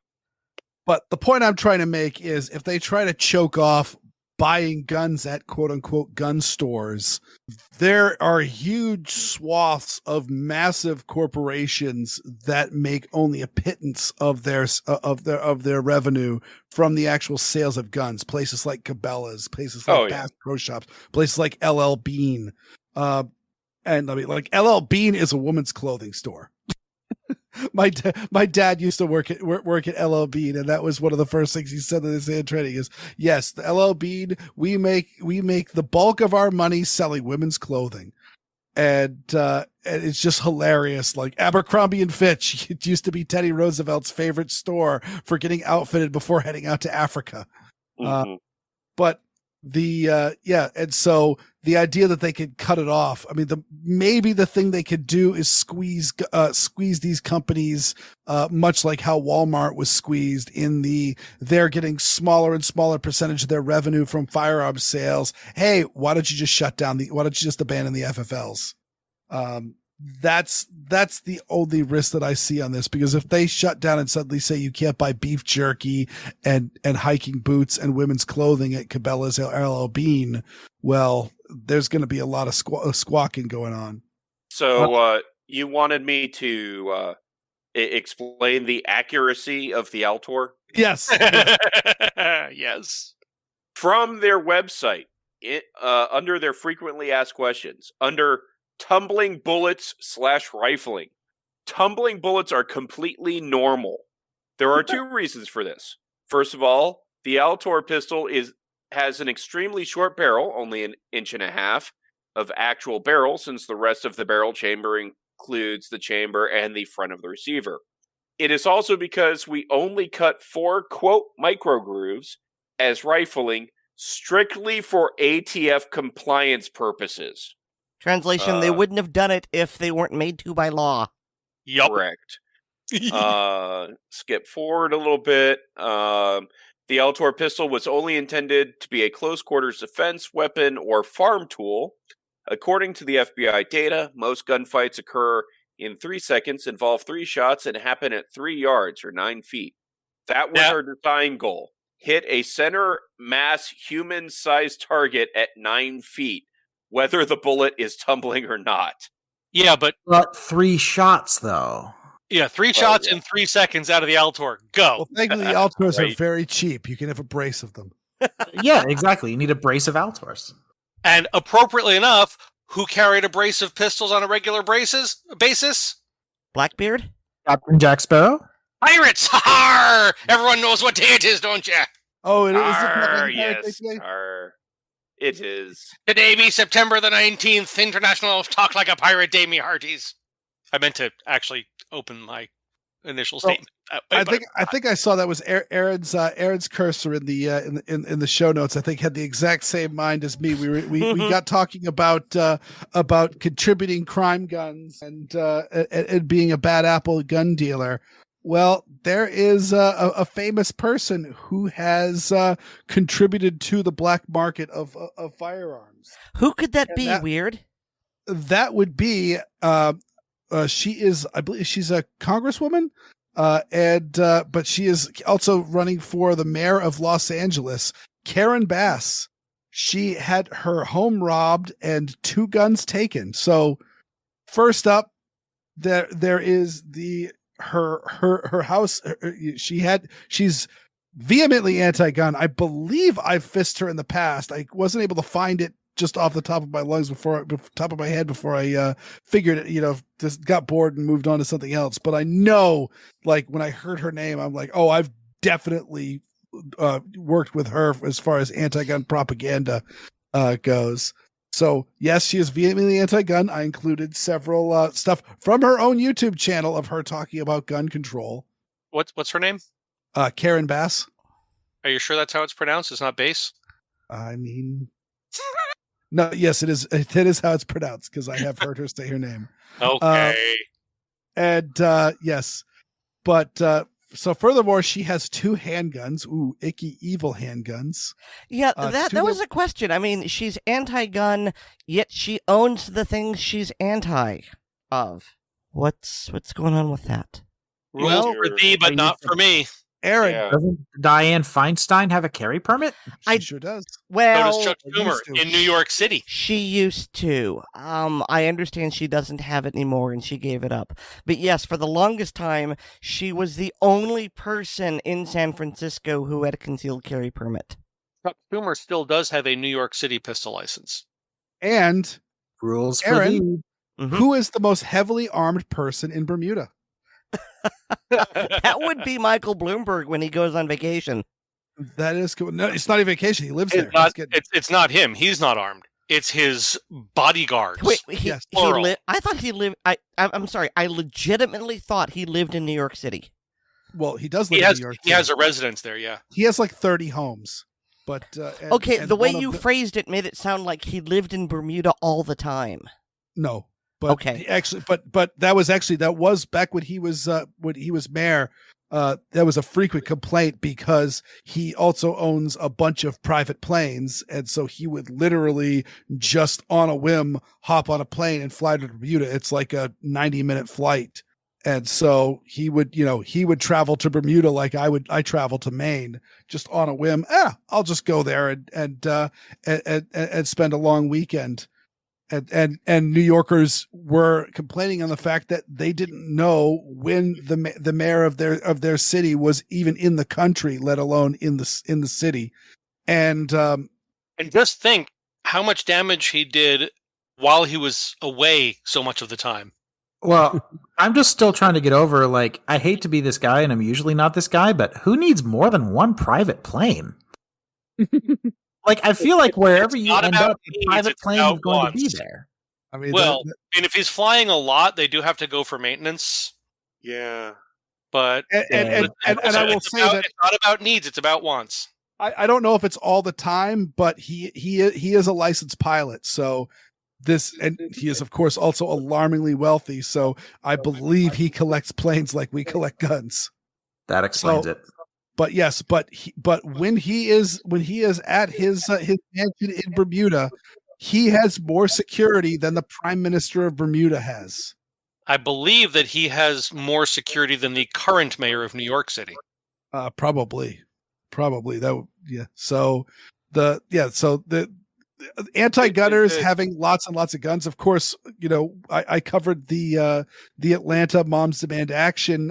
But the point I'm trying to make is if they try to choke off buying guns at quote unquote gun stores, there are huge swaths of massive corporations that make only a pittance of their revenue from the actual sales of guns. Places like Cabela's, places like Bass Pro Shops, places like LL Bean. And I mean, like LL Bean is a woman's clothing store. My dad used to work at LL Bean, and that was one of the first things he said in his hand training is, yes, the LL Bean, we make the bulk of our money selling women's clothing. And it's just hilarious. Like Abercrombie and Fitch, it used to be Teddy Roosevelt's favorite store for getting outfitted before heading out to Africa. Mm-hmm. But and so the idea that they could cut it off, I mean, maybe the thing they could do is squeeze these companies, much like how Walmart was squeezed they're getting smaller and smaller percentage of their revenue from firearms sales. Hey, why don't you just abandon the FFLs? That's the only risk that I see on this, because if they shut down and suddenly say you can't buy beef jerky and hiking boots and women's clothing at Cabela's or LL Bean, well, there's going to be a lot of squawking going on. So you wanted me to explain the accuracy of the Altor? Yes. Yes. From their website, under their frequently asked questions, under tumbling bullets / rifling. Tumbling bullets are completely normal. There are two reasons for this. First of all, the Altor pistol has an extremely short barrel, only 1.5 inches of actual barrel, since the rest of the barrel chamber includes the chamber and the front of the receiver. It is also because we only cut 4 quote micro grooves as rifling strictly for ATF compliance purposes. Translation, they wouldn't have done it if they weren't made to by law. Yep. Correct. Skip forward a little bit. The Altor pistol was only intended to be a close quarters defense weapon or farm tool. According to the FBI data, most gunfights occur in 3 seconds, involve 3 shots, and happen at 3 yards or 9 feet. That was our design goal. Hit a center mass human-sized target at 9 feet. Whether the bullet is tumbling or not. Yeah, but 3 shots though. Yeah, 3 shots in 3 seconds out of the Altor. Go. Well, thankfully the Altors are very cheap. You can have a brace of them. Yeah, exactly. You need a brace of Altors. And appropriately enough, who carried a brace of pistols on a regular basis? Blackbeard? Captain Jack Sparrow? Pirates! Har! Everyone knows what day it is, don't you? Oh, it is. Yes. It is. Today be September the 19th, International Talk Like a Pirate Day, me hearties. I meant to actually open my initial statement. I think I saw that was Erin's cursor in the show notes. I think had the exact same mind as me. We got talking about contributing crime guns and being a bad apple gun dealer. Well, there is a famous person who has contributed to the black market of firearms. Who could that be, Weer'd? That would be, she is, I believe she's a congresswoman, but she is also running for the mayor of Los Angeles, Karen Bass. She had her home robbed and 2 guns taken. So first up, there is her house. She's vehemently anti-gun. I believe I've fisted her in the past. I wasn't able to find it just off the top of my top of my head before I figured it, just got bored and moved on to something else. But I know, like, when I heard her name, I'm like, oh, I've definitely worked with her as far as anti-gun propaganda goes. So yes, she is vehemently anti-gun. I included several stuff from her own YouTube channel of her talking about gun control. What's her name? Karen Bass. Are you sure that's how it's pronounced? It's not Bass? I mean, no, yes, it is. It is how it's pronounced because I have heard her say her name. Okay. Yes, but so furthermore, she has 2 handguns. Ooh, icky, evil handguns. Yeah, that was a question. I mean, she's anti-gun, yet she owns the things she's anti of. What's going on with that? Rules for thee, but not for me. Aaron. Yeah. Doesn't Dianne Feinstein have a carry permit? She sure does. Well, so does Chuck Schumer in New York City. She used to. I understand she doesn't have it anymore and she gave it up. But yes, for the longest time, she was the only person in San Francisco who had a concealed carry permit. Chuck Schumer still does have a New York City pistol license. And Rules for Aaron, thee. who is the most heavily armed person in Bermuda? That would be Michael Bloomberg when he goes on vacation. That is cool. No, it's not even vacation. He lives there. It's not him. He's not armed. It's his bodyguards. Wait, Yes. I thought he lived. I'm sorry. I legitimately thought he lived in New York City. Well, he does live in New York City. He has a residence there, yeah. He has like 30 homes. But okay, the way you phrased it made it sound like he lived in Bermuda all the time. No. But okay. But that was back when he was mayor. That was a frequent complaint because he also owns a bunch of private planes, and so he would literally just on a whim hop on a plane and fly to Bermuda. It's like a 90-minute flight, and so he would travel to Bermuda like I travel to Maine just on a whim. I'll just go there and spend a long weekend. And New Yorkers were complaining on the fact that they didn't know when the mayor of their city was even in the country, let alone in the city. And just think how much damage he did while he was away so much of the time. Well, I'm just still trying to get over, like, I hate to be this guy, and I'm usually not this guy, but who needs more than one private plane? Like, I feel like wherever you end up, the private plane is going to be there. I mean, and if he's flying a lot, they do have to go for maintenance. Yeah. But and I will say that it's not about needs; it's about wants. I don't know if it's all the time, but he is a licensed pilot, so he is of course also alarmingly wealthy. So I believe he collects planes like we collect guns. That explains it. But yes, but when he is at his mansion in Bermuda, he has more security than the Prime Minister of Bermuda has. I believe that he has more security than the current mayor of New York City. Probably that. Yeah. So the anti-gunners having lots and lots of guns. Of course, I covered the Atlanta Moms Demand Action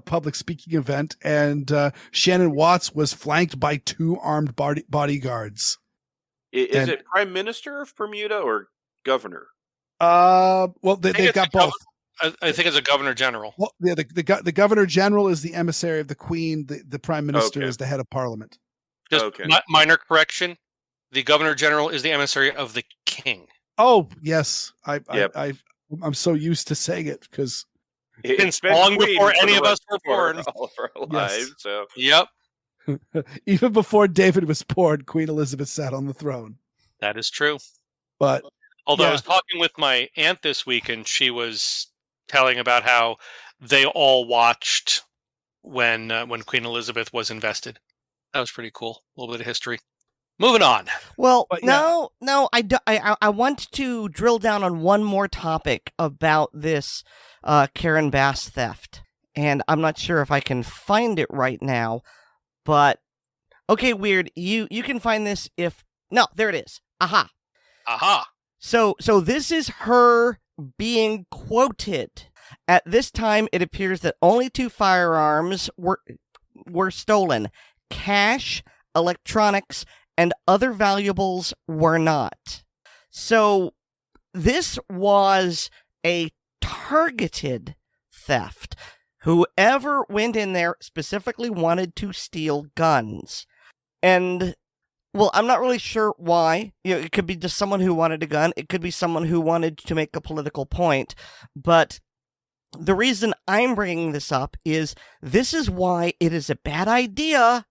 public speaking event, and Shannon Watts was flanked by 2 armed bodyguards. Is it Prime Minister of Bermuda or Governor? Well, they've got both. I think it's a Governor General. Well, yeah, the Governor General is the emissary of the Queen. The Prime Minister is the head of Parliament. Just minor correction. The Governor General is the emissary of the King. Oh yes, I'm so used to saying it because it's long before any of us were born. All of our lives. Yes. So yep. Even before David was born, Queen Elizabeth sat on the throne. That is true. But although I was talking with my aunt this week, and she was telling about how they all watched when Queen Elizabeth was invested. That was pretty cool. A little bit of history. Moving on. Well, no, I want to drill down on one more topic about this Karen Bass theft. And I'm not sure if I can find it right now, but okay, Weer'd, you can find this if... No, there it is. Aha. Aha. So this is her being quoted. At this time, it appears that only 2 firearms were stolen. Cash, electronics, and other valuables were not. So this was a targeted theft. Whoever went in there specifically wanted to steal guns. And, well, I'm not really sure why. It could be just someone who wanted a gun. It could be someone who wanted to make a political point. But the reason I'm bringing this up is this is why it is a bad idea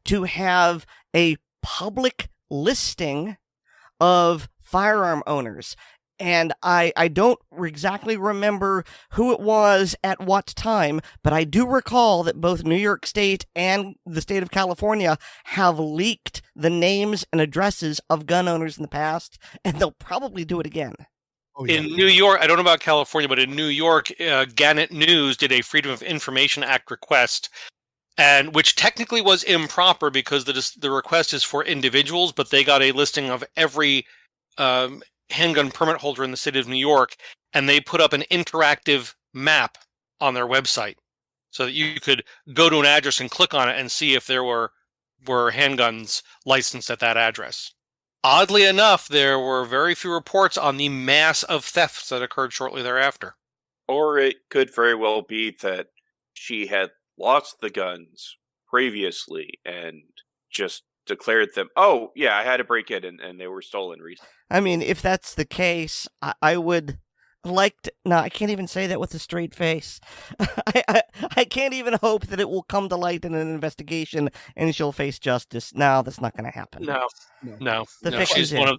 to have a public listing of firearm owners. And I don't exactly remember who it was at what time, but I do recall that both New York State and the state of California have leaked the names and addresses of gun owners in the past, and they'll probably do it again. Oh, yeah. In New York, I don't know about California, but in New York, Gannett News did a Freedom of Information Act request, and which technically was improper because the request is for individuals, but they got a listing of every handgun permit holder in the city of New York, and they put up an interactive map on their website so that you could go to an address and click on it and see if there were handguns licensed at that address. Oddly enough, there were very few reports on the mass of thefts that occurred shortly thereafter. Or it could very well be that she had lost the guns previously and just declared them, oh, yeah, I had to break in and they were stolen recently. I mean, if that's the case, I would like to... No, I can't even say that with a straight face. I can't even hope that it will come to light in an investigation and she'll face justice. No, that's not going to happen. No.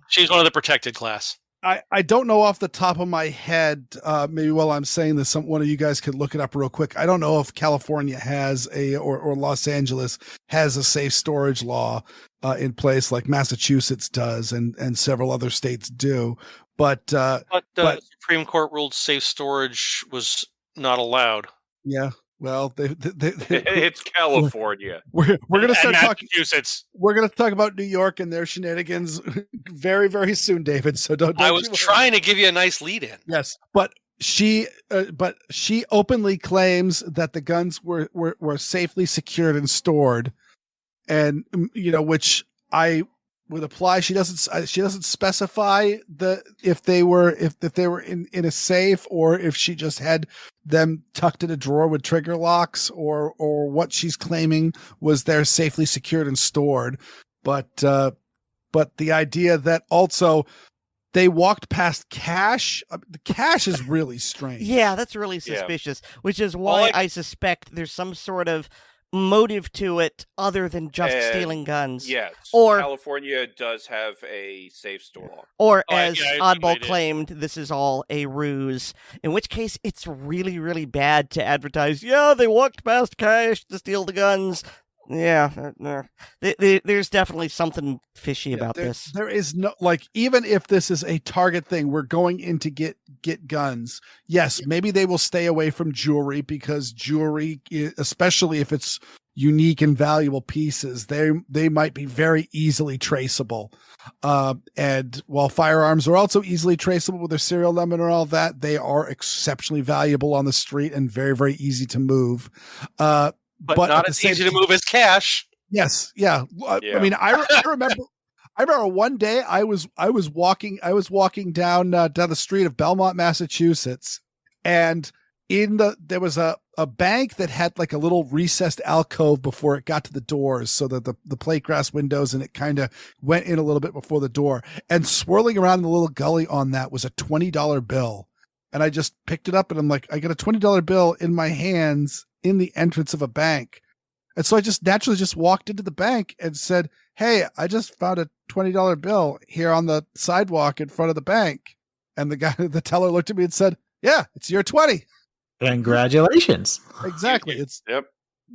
She's one of the protected class. I don't know off the top of my head. Maybe while I'm saying this, one of you guys could look it up real quick. I don't know if California has or Los Angeles has a safe storage law in place like Massachusetts does, and several other states do. But the Supreme Court ruled safe storage was not allowed. Yeah. Well, it's California. We're going to start talking. Massachusetts. We're going to talk about New York and their shenanigans very, very soon, David. So don't I was trying to give you a nice lead in. Yes, but she openly claims that the guns were safely secured and stored, and which I would apply. She doesn't specify if they were in a safe or if she just had them tucked in a drawer with trigger locks or what she's claiming was there safely secured and stored. But the idea that also they walked past cash, the cash is really strange. Yeah, that's really suspicious, which is why I suspect there's some sort of motive to it other than just stealing guns. Yes, or California does have a safe store law. Or as Oddball claimed, this is all a ruse, in which case it's really, really bad to advertise, yeah, they walked past cash to steal the guns. Yeah, there's definitely something fishy about this. There is no, even if this is a Target thing, we're going in to get guns. Yes, maybe they will stay away from jewelry because jewelry, especially if it's unique and valuable pieces, they might be very easily traceable. And while firearms are also easily traceable with their serial number and all that, they are exceptionally valuable on the street and very, very easy to move. But not as easy to move as cash. Yes, yeah. I mean, I remember one day I was walking down the street of Belmont, Massachusetts, and there was a bank that had like a little recessed alcove before it got to the doors, so that the plate glass windows, and it kind of went in a little bit before the door. And swirling around the little gully on that was a $20 bill, and I just picked it up, and I'm like, I got a $20 bill in my hands in the entrance of a bank. And so I just naturally just walked into the bank and said, hey, I just found a $20 bill here on the sidewalk in front of the bank. And the teller looked at me and said, yeah, it's your 20. Congratulations. Exactly.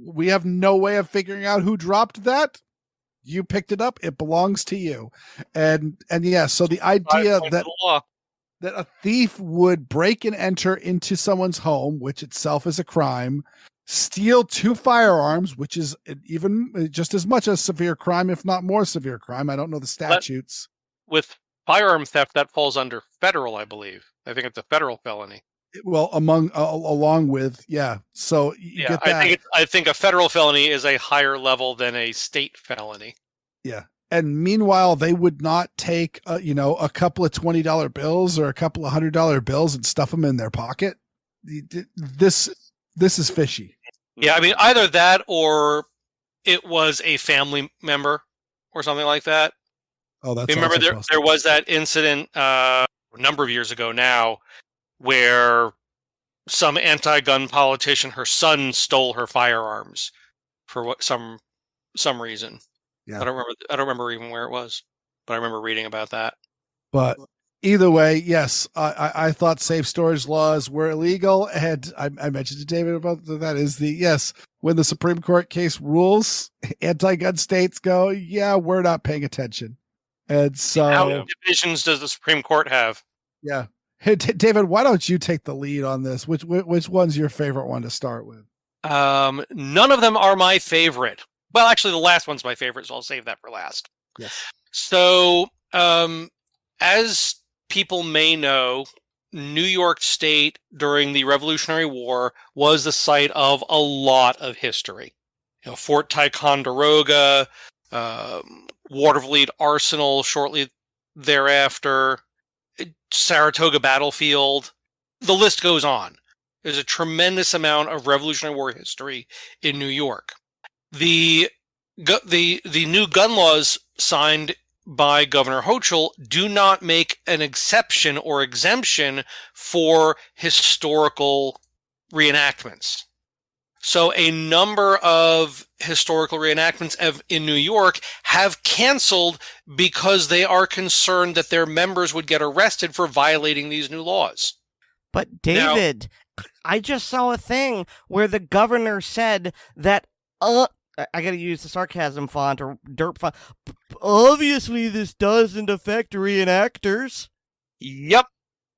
We have no way of figuring out who dropped that. You picked it up. It belongs to you. And yeah, so the idea that a thief would break and enter into someone's home, which itself is a crime, steal 2 firearms, which is even just as much a severe crime, if not more severe crime. I don't know the statutes. With firearm theft, that falls under federal, I believe. I think it's a federal felony. Well, along with, yeah. So you get that. I think a federal felony is a higher level than a state felony. Yeah. And meanwhile, they would not take, a couple of $20 bills or a couple of $100 bills and stuff them in their pocket. This is fishy. Yeah, I mean, either that or it was a family member or something like that. Oh, that's remember there was that incident a number of years ago now where some anti-gun politician, her son stole her firearms for some reason. Yeah. I don't remember even where it was, but I remember reading about that. But either way, yes, I thought safe storage laws were illegal, and I mentioned to David about that is when the Supreme Court case rules, anti-gun states go, yeah, we're not paying attention. And so, how many divisions does the Supreme Court have? Yeah. Hey, David, why don't you take the lead on this? Which one's your favorite one to start with? None of them are my favorite. Well, actually, the last one's my favorite, so I'll save that for last. Yes. So, as people may know, New York State during the Revolutionary War was the site of a lot of history. Fort Ticonderoga, Watervliet Arsenal shortly thereafter, Saratoga Battlefield. The list goes on. There's a tremendous amount of Revolutionary War history in New York. The new gun laws signed by Governor Hochul do not make an exception or exemption for historical reenactments. So a number of historical reenactments in New York have canceled because they are concerned that their members would get arrested for violating these new laws. But David, I just saw a thing where the governor said that, I gotta use the sarcasm font or derp font, obviously this doesn't affect reenactors. Yep.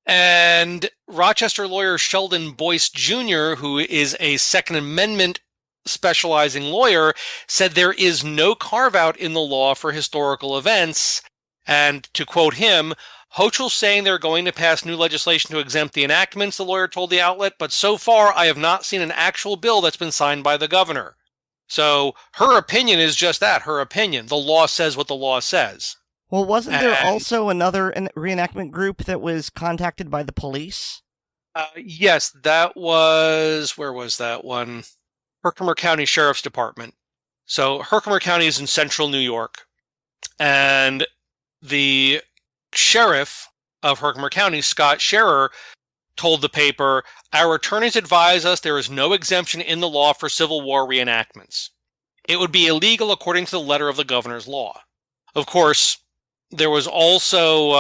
And Rochester lawyer Sheldon Boyce Jr., who is a Second Amendment specializing lawyer, said there is no carve-out in the law for historical events. And to quote him, Hochul's saying they're going to pass new legislation to exempt the enactments, the lawyer told the outlet, but so far I have not seen an actual bill that's been signed by the governor. So her opinion is just that, her opinion. The law says what the law says. Well, wasn't there also another reenactment group that was contacted by the police? Yes, that was... Where was that one? Herkimer County Sheriff's Department. So Herkimer County is in central New York. And the sheriff of Herkimer County, Scott Scherer, told the paper, "Our attorneys advise us there is no exemption in the law for Civil War reenactments. It would be illegal according to the letter of the governor's law." Of course, there was also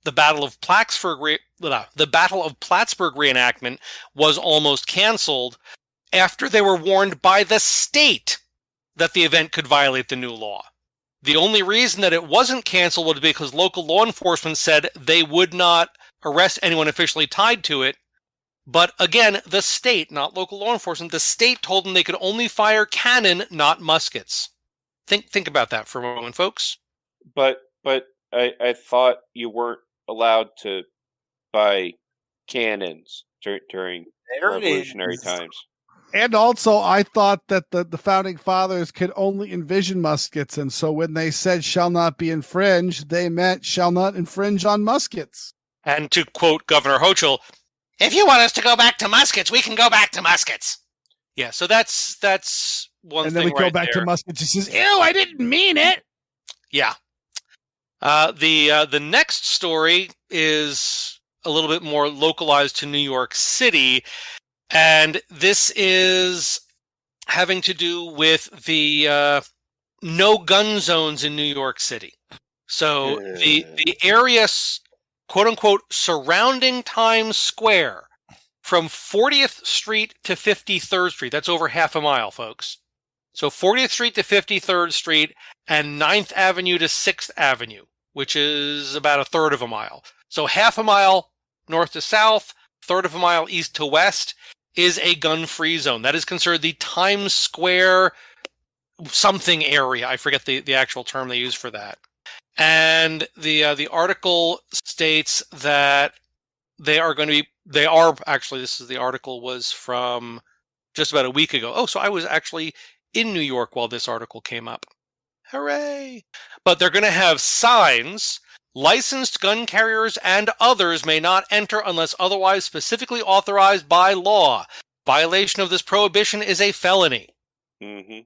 the Battle of Plattsburgh. The Battle of Plattsburgh reenactment was almost canceled after they were warned by the state that the event could violate the new law. The only reason that it wasn't canceled was because local law enforcement said they would not arrest anyone officially tied to it. But again, the state, not local law enforcement, the state told them they could only fire cannon, not muskets. Think about that for a moment, folks. But I thought you weren't allowed to buy cannons during revolutionary times. And also, I thought that the founding fathers could only envision muskets, and so when they said "shall not be infringed," they meant "shall not infringe on muskets." And to quote Governor Hochul, "If you want us to go back to muskets, we can go back to muskets." Yeah, so that's one thing. And then we go back to muskets. He says, "Ew, I didn't mean it." Yeah. The next story is a little bit more localized to New York City, and this is having to do with the no gun zones in New York City. So the area, quote unquote, surrounding Times Square from 40th Street to 53rd Street. That's over half a mile, folks. So 40th Street to 53rd Street and 9th Avenue to 6th Avenue, which is about a third of a mile. So half a mile north to south, third of a mile east to west is a gun-free zone. That is considered the Times Square something area. I forget the actual term they use for that. And the article states that they are actually, this is the article was from just about a week ago. Oh, so I was actually in New York while this article came up. Hooray! But they're going to have signs. Licensed gun carriers and others may not enter unless otherwise specifically authorized by law. Violation of this prohibition is a felony. Mm-hmm.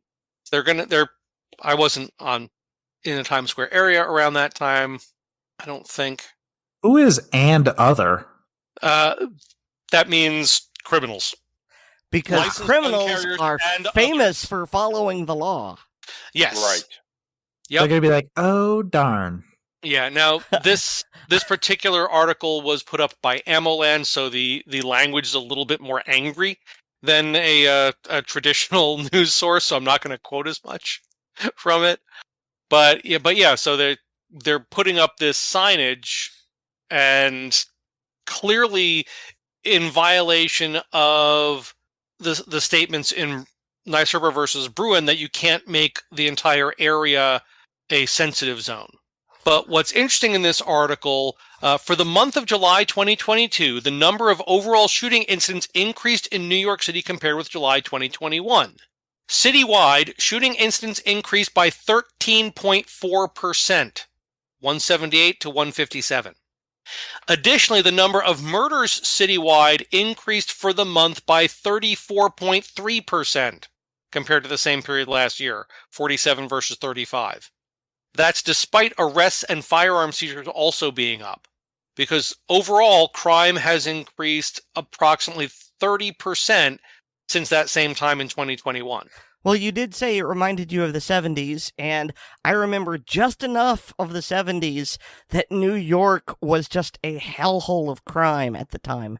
I wasn't in the Times Square area around that time. I don't think. Who is and other? That means criminals. Because Licensed criminals are famous for following the law. Yes. Right. Yep. They're going to be like, oh, darn. Yeah, now this particular article was put up by AmmoLand, so the language is a little bit more angry than a traditional news source, so I'm not going to quote as much from it. But yeah, so they're putting up this signage and clearly in violation of the statements in NYSERDA versus Bruin that you can't make the entire area a sensitive zone. But what's interesting in this article, for the month of July 2022, the number of overall shooting incidents increased in New York City compared with July 2021. Citywide, shooting incidents increased by 13.4%, 178 to 157. Additionally, the number of murders citywide increased for the month by 34.3% compared to the same period last year, 47 versus 35. That's despite arrests and firearm seizures also being up, because overall crime has increased approximately 30% since that same time in 2021. Well, you did say it reminded you of the 70s, and I remember just enough of the 70s that New York was just a hellhole of crime at the time.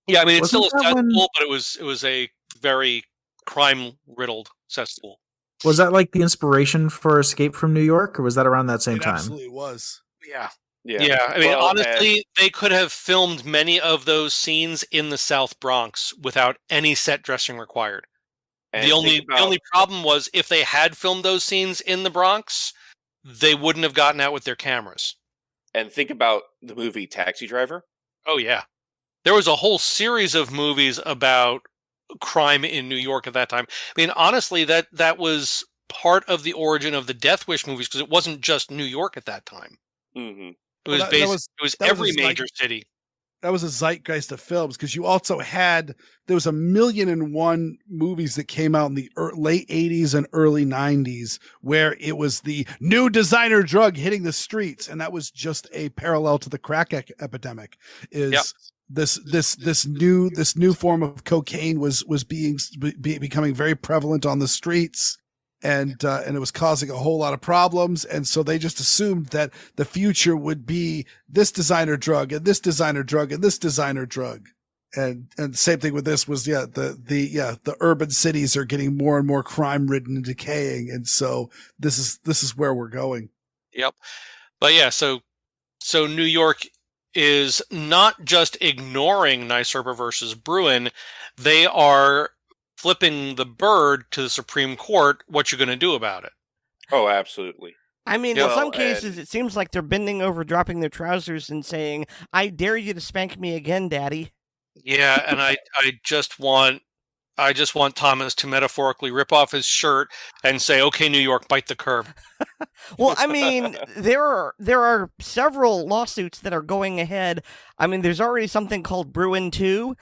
Yeah, I mean, it's still a cesspool, but it was a very crime-riddled cesspool. Was that like the inspiration for Escape from New York, or was that around that same time? It absolutely was. Yeah. I mean, honestly, they could have filmed many of those scenes in the South Bronx without any set dressing required. The only problem was if they had filmed those scenes in the Bronx, they wouldn't have gotten out with their cameras. And think about the movie Taxi Driver. Oh, yeah. There was a whole series of movies about crime in New York at that time. I mean, honestly, that was part of the origin of the Death Wish movies, because it wasn't just New York at that time. Mm-hmm. It was every major city. That was a zeitgeist of films, because you also there was 1,000,001 movies that came out in the late 80s and early 90s where it was the new designer drug hitting the streets, and that was just a parallel to the crack epidemic. This new form of cocaine was becoming very prevalent on the streets, and it was causing a whole lot of problems, and so they just assumed that the future would be this designer drug and this designer drug and this designer drug, and the same thing with this was the urban cities are getting more and more crime ridden and decaying, and so this is where we're going. Yep, but yeah, so New York is not just ignoring NYSERDA versus Bruin, they are flipping the bird to the Supreme Court. What you going to do about it? Oh, absolutely. I mean, in some cases, it seems like they're bending over, dropping their trousers, and saying, "I dare you to spank me again, Daddy." Yeah, and I just want Thomas to metaphorically rip off his shirt and say, "Okay, New York, bite the curb." Well, I mean, there are several lawsuits that are going ahead. I mean, there's already something called Bruin 2,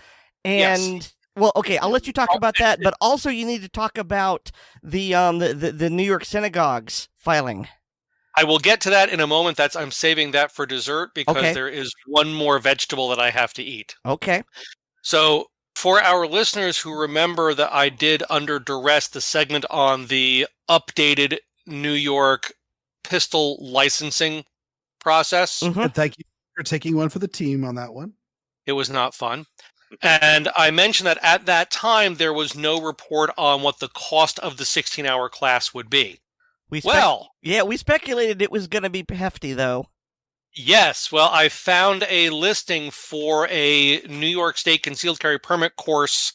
and yes. Well, okay, I'll let you talk about that, but also you need to talk about the New York synagogues filing. I will get to that in a moment. I'm saving that for dessert, because there is one more vegetable that I have to eat. Okay. So for our listeners who remember that I did Under Duress, the segment on the updated New York pistol licensing process. Mm-hmm. And thank you for taking one for the team on that one. It was not fun. And I mentioned that at that time, there was no report on what the cost of the 16-hour class would be. We speculated it was going to be hefty, though. Yes. Well, I found a listing for a New York State concealed carry permit course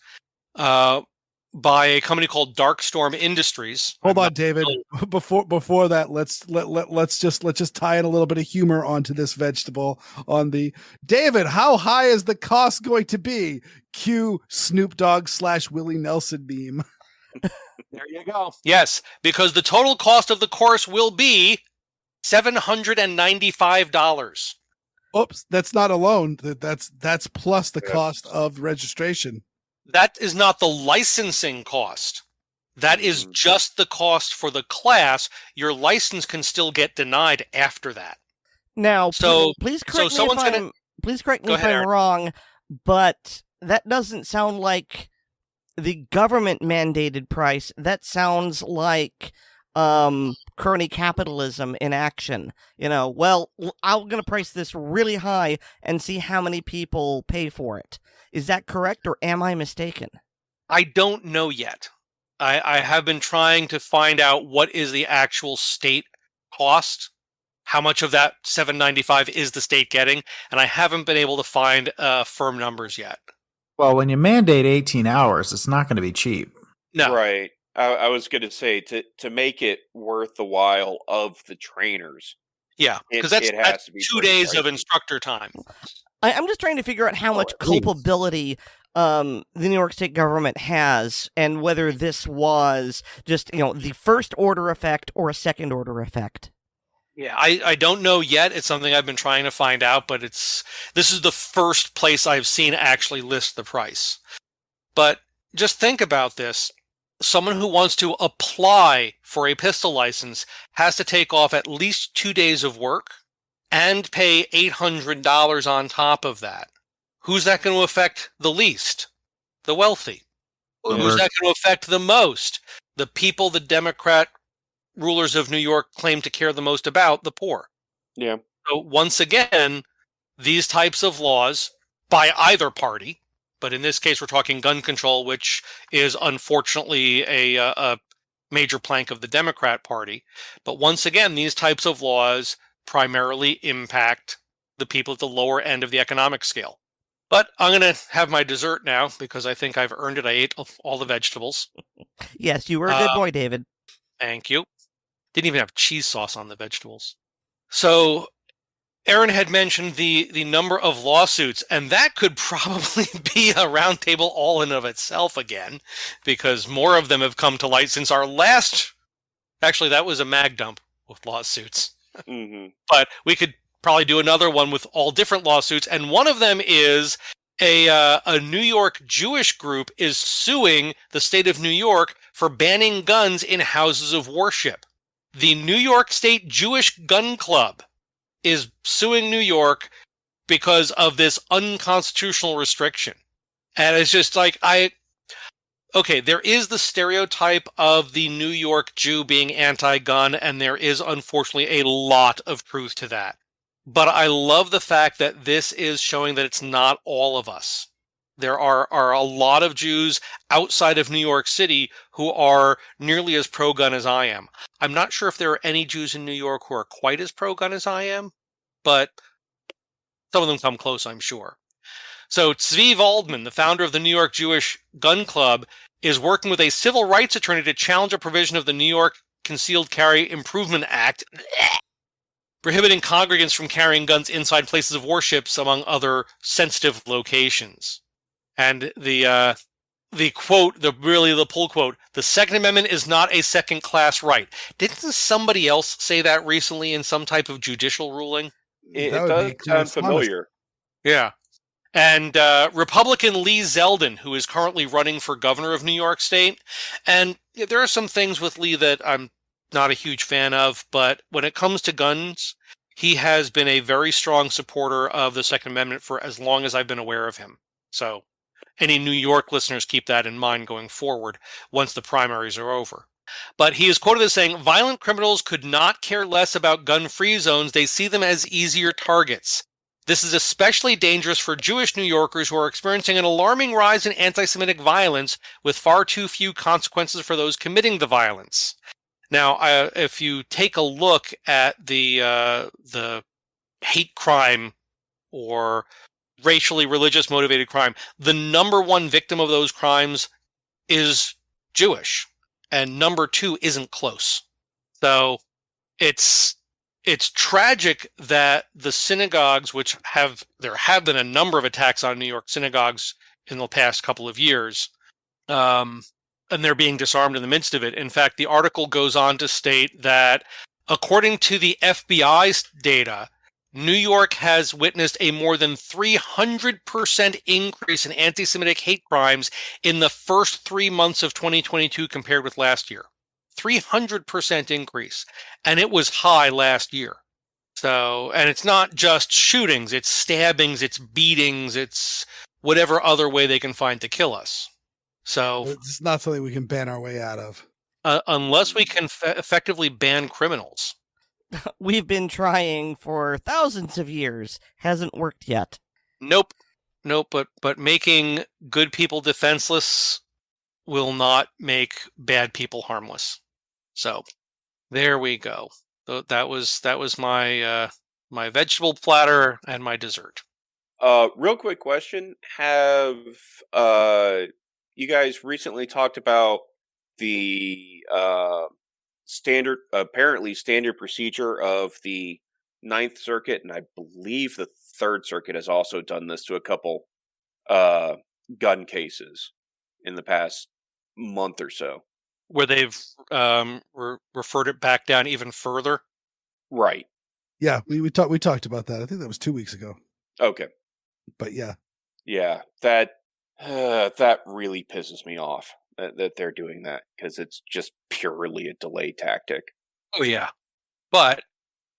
by a company called Darkstorm Industries. Hold on, David. Before that, let's just tie in a little bit of humor onto this vegetable. On the David, how high is the cost going to be? Cue Snoop Dogg / Willie Nelson meme. There you go. Yes, because the total cost of the course will be $795. Oops, that's not alone. That's plus the cost of registration. That is not the licensing cost. That is just the cost for the class. Your license can still get denied after that. Now, so please correct me if I'm wrong, but that doesn't sound like the government mandated price. That sounds like crony capitalism in action. Well, I'm going to price this really high and see how many people pay for it. Is that correct, or am I mistaken? I don't know yet. I have been trying to find out what is the actual state cost, how much of that $795 is the state getting, and I haven't been able to find firm numbers yet. Well, when you mandate 18 hours, it's not going to be cheap. No. Right. I was going to say, to make it worth the while of the trainers. Yeah, because that's 2 days of instructor time. I'm just trying to figure out how much culpability the New York State government has, and whether this was just the first order effect or a second order effect. Yeah, I don't know yet. It's something I've been trying to find out, but this is the first place I've seen actually list the price. But just think about this. Someone who wants to apply for a pistol license has to take off at least 2 days of work and pay $800 on top of that. Who's that going to affect the least? The wealthy. Who's that going to affect the most? The people the Democrat rulers of New York claim to care the most about, the poor. Yeah. So once again, these types of laws by either party, but in this case we're talking gun control, which is unfortunately a major plank of the Democrat Party. But once again, these types of laws primarily impact the people at the lower end of the economic scale. But I'm going to have my dessert now because I think I've earned it. I ate all the vegetables. Yes, you were a good boy, David. Thank you. Didn't even have cheese sauce on the vegetables. So Erin had mentioned the number of lawsuits, and that could probably be a roundtable all in of itself again, because more of them have come to light since our last... Actually, that was a mag dump with lawsuits. Mm-hmm. But we could probably do another one with all different lawsuits, and one of them is a New York Jewish group is suing the state of New York for banning guns in houses of worship. The New York State Jewish Gun Club is suing New York because of this unconstitutional restriction. And it's just like, okay, there is the stereotype of the New York Jew being anti-gun, and there is unfortunately a lot of truth to that. But I love the fact that this is showing that it's not all of us. There are a lot of Jews outside of New York City who are nearly as pro-gun as I am. I'm not sure if there are any Jews in New York who are quite as pro-gun as I am, but some of them come close, I'm sure. So Tzvi Waldman, the founder of the New York Jewish Gun Club, is working with a civil rights attorney to challenge a provision of the New York Concealed Carry Improvement Act prohibiting congregants from carrying guns inside places of worship, among other sensitive locations. And the quote, the pull quote, the Second Amendment is not a second-class right. Didn't somebody else say that recently in some type of judicial ruling? It does sound familiar. Yeah. And Republican Lee Zeldin, who is currently running for governor of New York State. And there are some things with Lee that I'm not a huge fan of, but when it comes to guns, he has been a very strong supporter of the Second Amendment for as long as I've been aware of him. So any New York listeners keep that in mind going forward once the primaries are over. But he is quoted as saying, violent criminals could not care less about gun-free zones. They see them as easier targets. This is especially dangerous for Jewish New Yorkers who are experiencing an alarming rise in anti-Semitic violence with far too few consequences for those committing the violence. Now, if you take a look at the hate crime or racially religious motivated crime, the number one victim of those crimes is Jewish, and number 2 isn't close. So it's tragic that the synagogues, which there have been a number of attacks on New York synagogues in the past couple of years, and they're being disarmed in the midst of it. In fact, the article goes on to state that according to the FBI's data, New York has witnessed a more than 300% increase in anti-Semitic hate crimes in the first 3 months of 2022 compared with last year. 300% increase. And it was high last year. So, and it's not just shootings, it's stabbings, it's beatings, it's whatever other way they can find to kill us. So it's not something we can ban our way out of. Unless we can effectively ban criminals. We've been trying for thousands of years. Hasn't worked yet. Nope. But making good people defenseless will not make bad people harmless. So there we go. That was my my vegetable platter and my dessert. Real quick question: have you guys recently talked about the apparently standard procedure of the Ninth Circuit, and I believe the Third Circuit has also done this to a couple gun cases in the past month or so, where they've referred it back down even further? Right. Yeah, we talked about that. I think that was 2 weeks ago. Okay. But yeah, that really pisses me off that they're doing that, because it's just purely a delay tactic. Oh yeah, but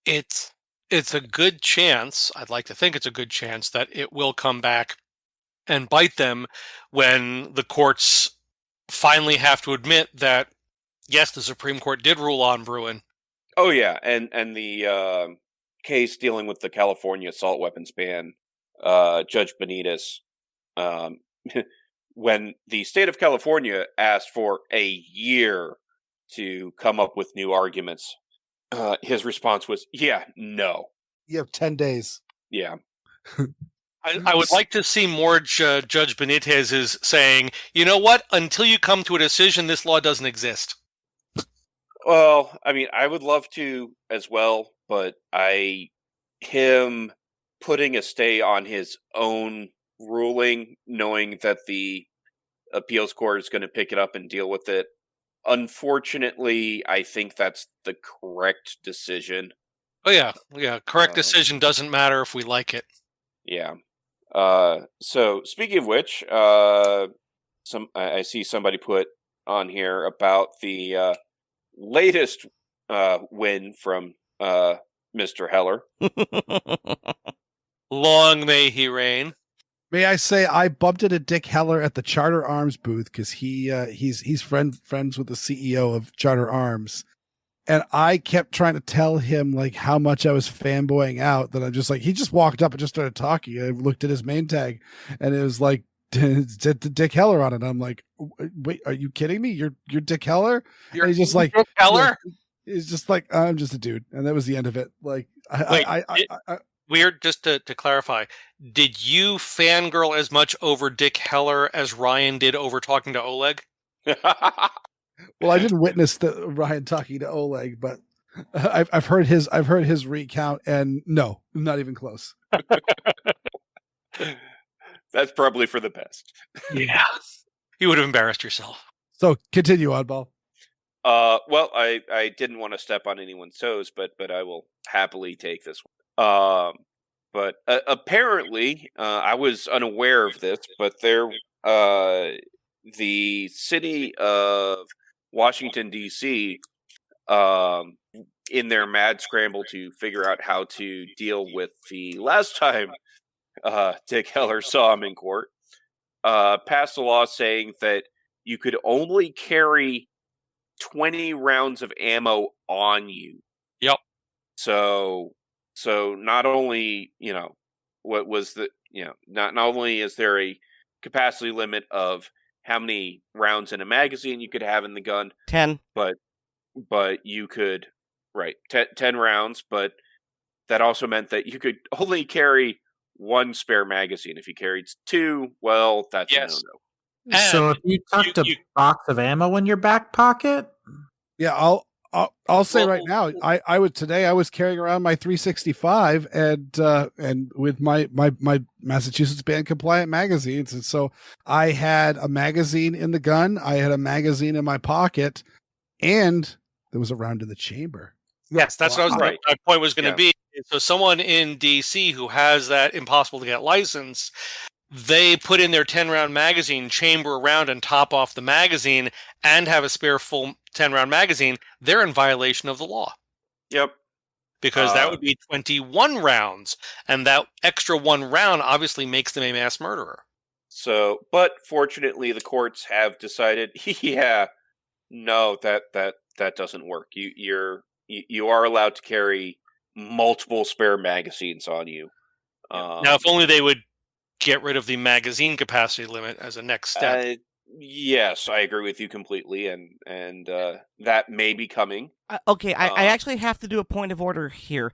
it's a good chance. I'd like to think it's a good chance that it will come back and bite them when the courts finally have to admit that yes, the Supreme Court did rule on Bruin. Oh yeah, and the case dealing with the California assault weapons ban, Judge Benitez, when the state of California asked for a year to come up with new arguments, his response was, "Yeah, no. You have 10 days." Yeah. I would like to see more Judge Benitez is saying, you know what? Until you come to a decision, this law doesn't exist. Well, I mean, I would love to as well, but him putting a stay on his own ruling, knowing that the appeals court is going to pick it up and deal with it, unfortunately, I think that's the correct decision. Oh yeah. Correct decision doesn't matter if we like it. Yeah. So speaking of which, I see somebody put on here about the latest win from Mr. Heller. Long may he reign. May I say I bumped into Dick Heller at the Charter Arms booth because he's friends with the CEO of Charter Arms, and I kept trying to tell him like how much I was fanboying out that I'm just like, he just walked up and just started talking. I looked at his main tag and it was like Dick Heller on it. I'm like, wait, are you kidding me? You're Dick Heller? You're he's just like Dick Heller? He's just like, I'm just a dude, and that was the end of it. Like, Weird, just to clarify, did you fangirl as much over Dick Heller as Ryan did over talking to Oleg? Well, I didn't witness the Ryan talking to Oleg, but I've heard his recount, and no, not even close. That's probably for the best. Yeah, you would have embarrassed yourself. So continue, Oddball. Well, I didn't want to step on anyone's toes, but I will happily take this one. But apparently, I was unaware of this, but the city of Washington, D.C., in their mad scramble to figure out how to deal with the last time Dick Heller saw him in court, passed a law saying that you could only carry 20 rounds of ammo on you. Yep. So not only, what was the, not only is there a capacity limit of how many rounds in a magazine you could have in the gun, 10, but you could, 10 rounds, but that also meant that you could only carry one spare magazine. If you carried two, well, that's a no-no. So if you tucked a box of ammo in your back pocket, yeah, I'll say right now, I was carrying around my 365 and with my Massachusetts band compliant magazines, and so I had a magazine in the gun, I had a magazine in my pocket, and there was a round in the chamber. Yes, that's what I was right. My point was going to be. So someone in DC who has that impossible to get license, they put in their 10-round magazine, chamber around, and top off the magazine, and have a spare full 10-round magazine. They're in violation of the law. Yep. Because that would be 21 rounds, and that extra 1 round obviously makes them a mass murderer. So, but fortunately, the courts have decided, no, that doesn't work. You are allowed to carry multiple spare magazines on you. Now, if only they would get rid of the magazine capacity limit as a next step. Yes, I agree with you completely, and that may be coming. Okay, I actually have to do a point of order here.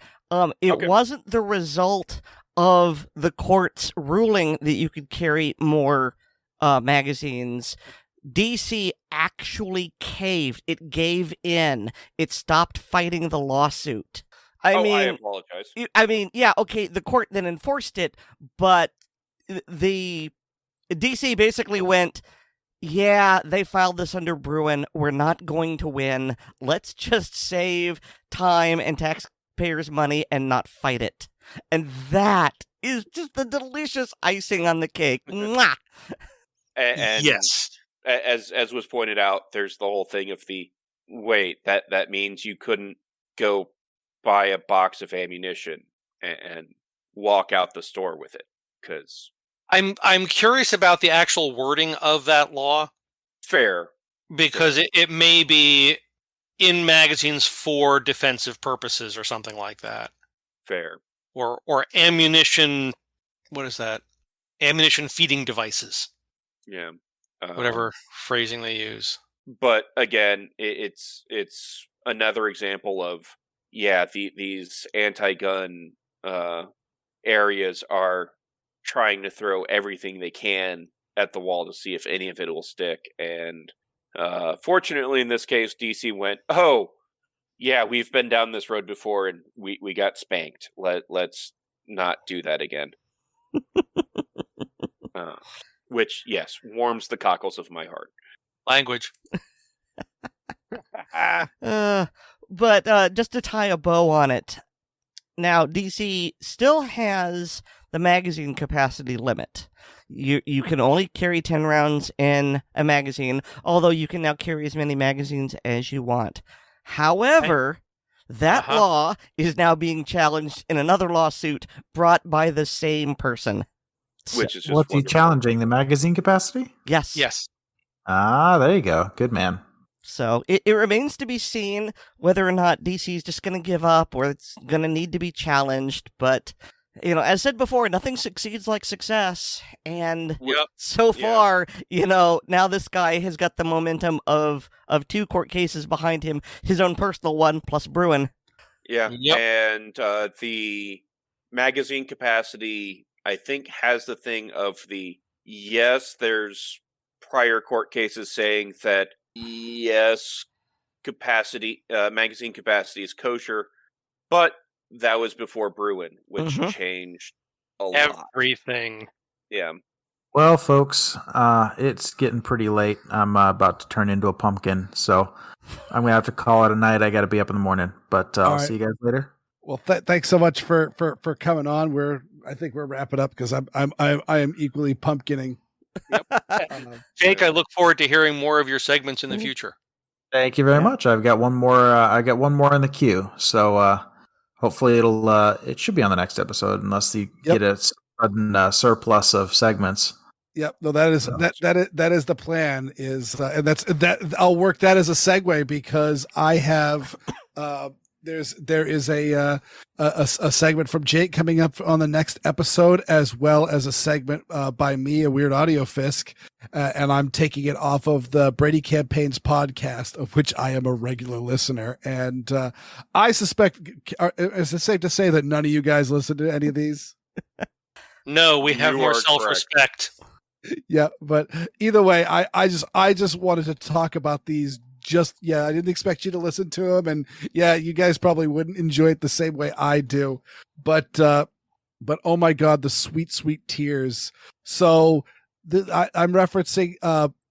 It wasn't the result of the court's ruling that you could carry more magazines. DC actually caved. It gave in. It stopped fighting the lawsuit. I apologize. Yeah, okay, the court then enforced it, but the DC basically went, yeah, they filed this under Bruin. We're not going to win. Let's just save time and taxpayers' money and not fight it. And that is just the delicious icing on the cake. Mwah! And yes. As was pointed out, there's the whole thing of that means you couldn't go buy a box of ammunition and walk out the store with it, because I'm curious about the actual wording of that law. Fair. Because it may be in magazines for defensive purposes or something like that. Fair. Or ammunition, what is that? Ammunition feeding devices. Yeah. Whatever phrasing they use. But again, it's another example of, these anti-gun areas are trying to throw everything they can at the wall to see if any of it will stick. And fortunately, in this case, DC went, we've been down this road before and we got spanked. Let's not do that again. Which, yes, warms the cockles of my heart. Language. But just to tie a bow on it, now DC still has the magazine capacity limit. You can only carry 10 rounds in a magazine, although you can now carry as many magazines as you want. However, that law is now being challenged in another lawsuit brought by the same person. Which is just what's he challenging? The magazine capacity? Yes. Yes. Ah, there you go. Good man. So it remains to be seen whether or not DC is just going to give up or it's going to need to be challenged. But, as said before, nothing succeeds like success. And so far, now this guy has got the momentum of 2 court cases behind him, his own personal one plus Bruin. Yeah. Yep. And the magazine capacity, I think, has the thing of there's prior court cases saying that, capacity, magazine capacity is kosher, but that was before Bruin, which changed a lot. Everything. Yeah. Well, folks, it's getting pretty late. I'm about to turn into a pumpkin, so I'm going to have to call it a night. I got to be up in the morning, but I'll see you guys later. Well, thanks so much for coming on. I think we're wrapping up because I am equally pumpkining. Yep. Jake, I look forward to hearing more of your segments in the future. Thank you very much. I've got one more. I got one more in the queue, so hopefully it should be on the next episode, unless you get a sudden surplus of segments. Yep. No, that is the plan. And that I'll work that as a segue because I have. There is a segment from Jake coming up on the next episode, as well as a segment by me, a Weird Audio Fisk, and I'm taking it off of the Brady Campaigns podcast, of which I am a regular listener. And I suspect, is it safe to say that none of you guys listen to any of these? No, we have more self-respect. Yeah, but either way, I just wanted to talk about these. I didn't expect you to listen to them, and yeah, you guys probably wouldn't enjoy it the same way I do. But oh my god, the sweet tears. So I'm referencing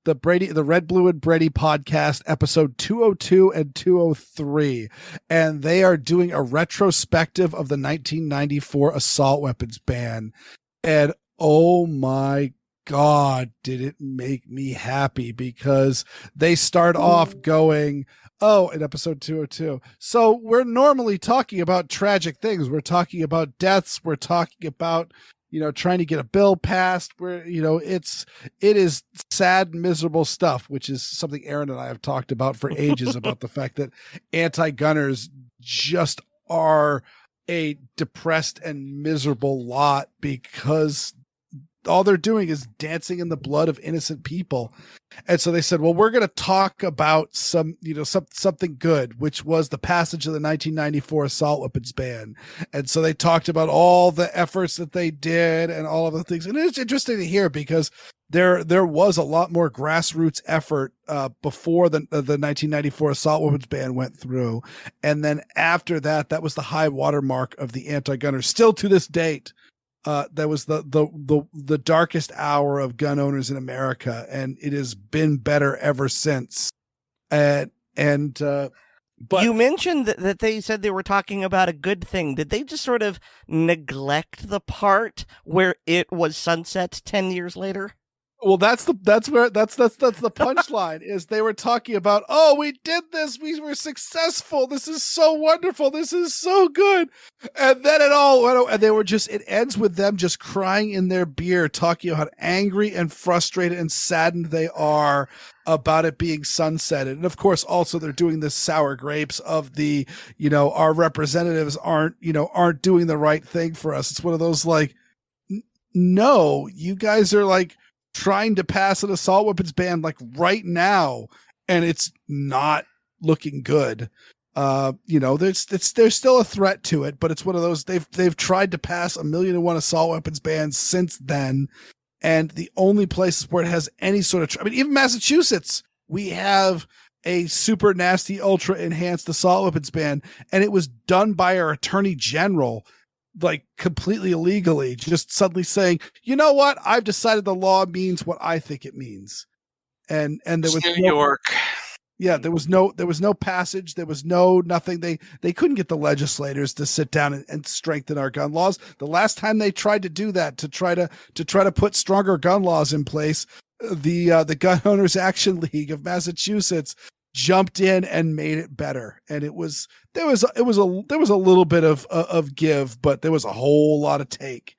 the Red, Blue, and Brady podcast episode 202 and 203, and they are doing a retrospective of the 1994 assault weapons ban. And oh my God, did it make me happy, because they start off going, oh, in episode 202. So we're normally talking about tragic things. We're talking about deaths. We're talking about, trying to get a bill passed. It is sad, miserable stuff, which is something Erin and I have talked about for ages about the fact that anti-gunners just are a depressed and miserable lot, because all they're doing is dancing in the blood of innocent people. And so they said, well, we're going to talk about something good, which was the passage of the 1994 assault weapons ban. And so they talked about all the efforts that they did and all of the things. And it's interesting to hear, because there was a lot more grassroots effort before the 1994 assault weapons ban went through. And then after that, that was the high watermark of the anti-gunners. Still to this date, that was the darkest hour of gun owners in America, and it has been better ever since. But you mentioned that they said they were talking about a good thing. Did they just sort of neglect the part where it was sunset 10 years later? Well, that's the punchline is they were talking about, oh, we did this, we were successful, this is so wonderful, this is so good, and then it all went, and it ends with them just crying in their beer, talking about how angry and frustrated and saddened they are about it being sunsetted. And of course, also they're doing this sour grapes of the, our representatives aren't doing the right thing for us. It's one of those like, no, you guys are like trying to pass an assault weapons ban like right now, and it's not looking good. There's still a threat to it, but it's one of those, they've tried to pass 1,000,001 assault weapons bans since then, and the only places where it has any sort of even Massachusetts, we have a super nasty ultra enhanced assault weapons ban, and it was done by our attorney general, like completely illegally, just suddenly saying, you know what, I've decided the law means what I think it means. And there was New York. Yeah, there was no passage, there was nothing. They couldn't get the legislators to sit down and strengthen our gun laws. The last time they tried to do that, to try to put stronger gun laws in place, the Gun Owners Action League of Massachusetts jumped in and made it better. And there was a little bit of give, but there was a whole lot of take.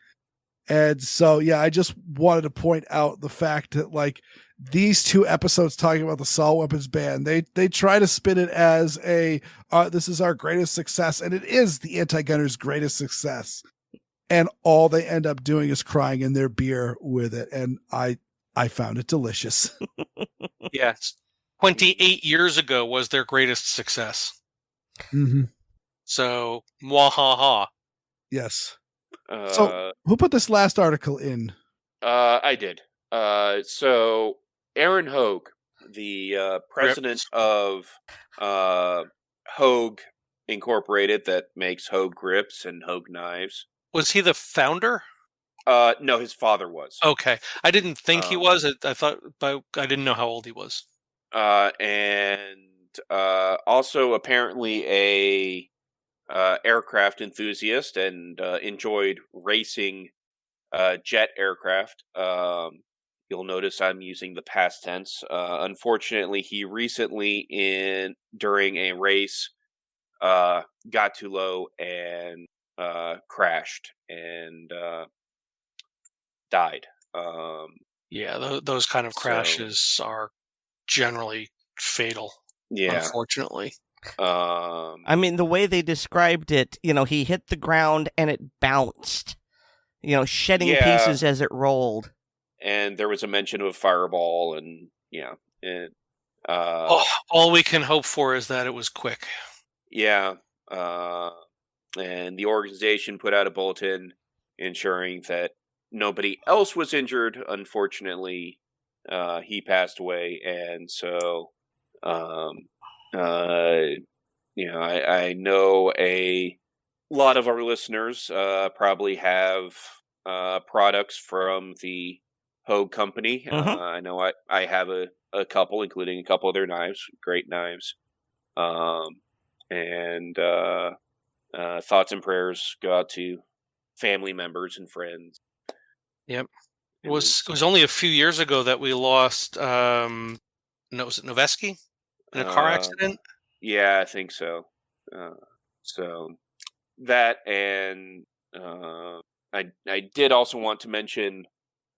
And so, yeah, I just wanted to point out the fact that, like, these two episodes talking about the assault weapons ban, they try to spin it as this is our greatest success, and it is the anti-gunners' greatest success. And all they end up doing is crying in their beer with it. And I found it delicious. Yes. 28 years ago was their greatest success. Mm-hmm. So, mwahaha. Yes. So, who put this last article in? I did. So, Erin Hogue, the president of Hogue Incorporated, that makes Hogue grips and Hogue knives. Was he the founder? No, his father was. Okay. I didn't think he was. I thought, but I didn't know how old he was. And also apparently a aircraft enthusiast, and enjoyed racing jet aircraft. You'll notice I'm using the past tense. Unfortunately, he recently during a race got too low and crashed and died. Yeah, those kind of crashes are generally fatal. Yeah, unfortunately. I mean, the way they described it, he hit the ground and it bounced, shedding pieces as it rolled. And there was a mention of a fireball, and all we can hope for is that it was quick. Yeah. And the organization put out a bulletin ensuring that nobody else was injured. Unfortunately, he passed away, and so I know a lot of our listeners probably have products from the Hogue Company. I know I have a couple, including a couple of their knives, great knives. And thoughts and prayers go out to family members and friends. Yep. It was only a few years ago that we lost, was it Noveski in a car accident? Yeah, I think so. So that, and I did also want to mention,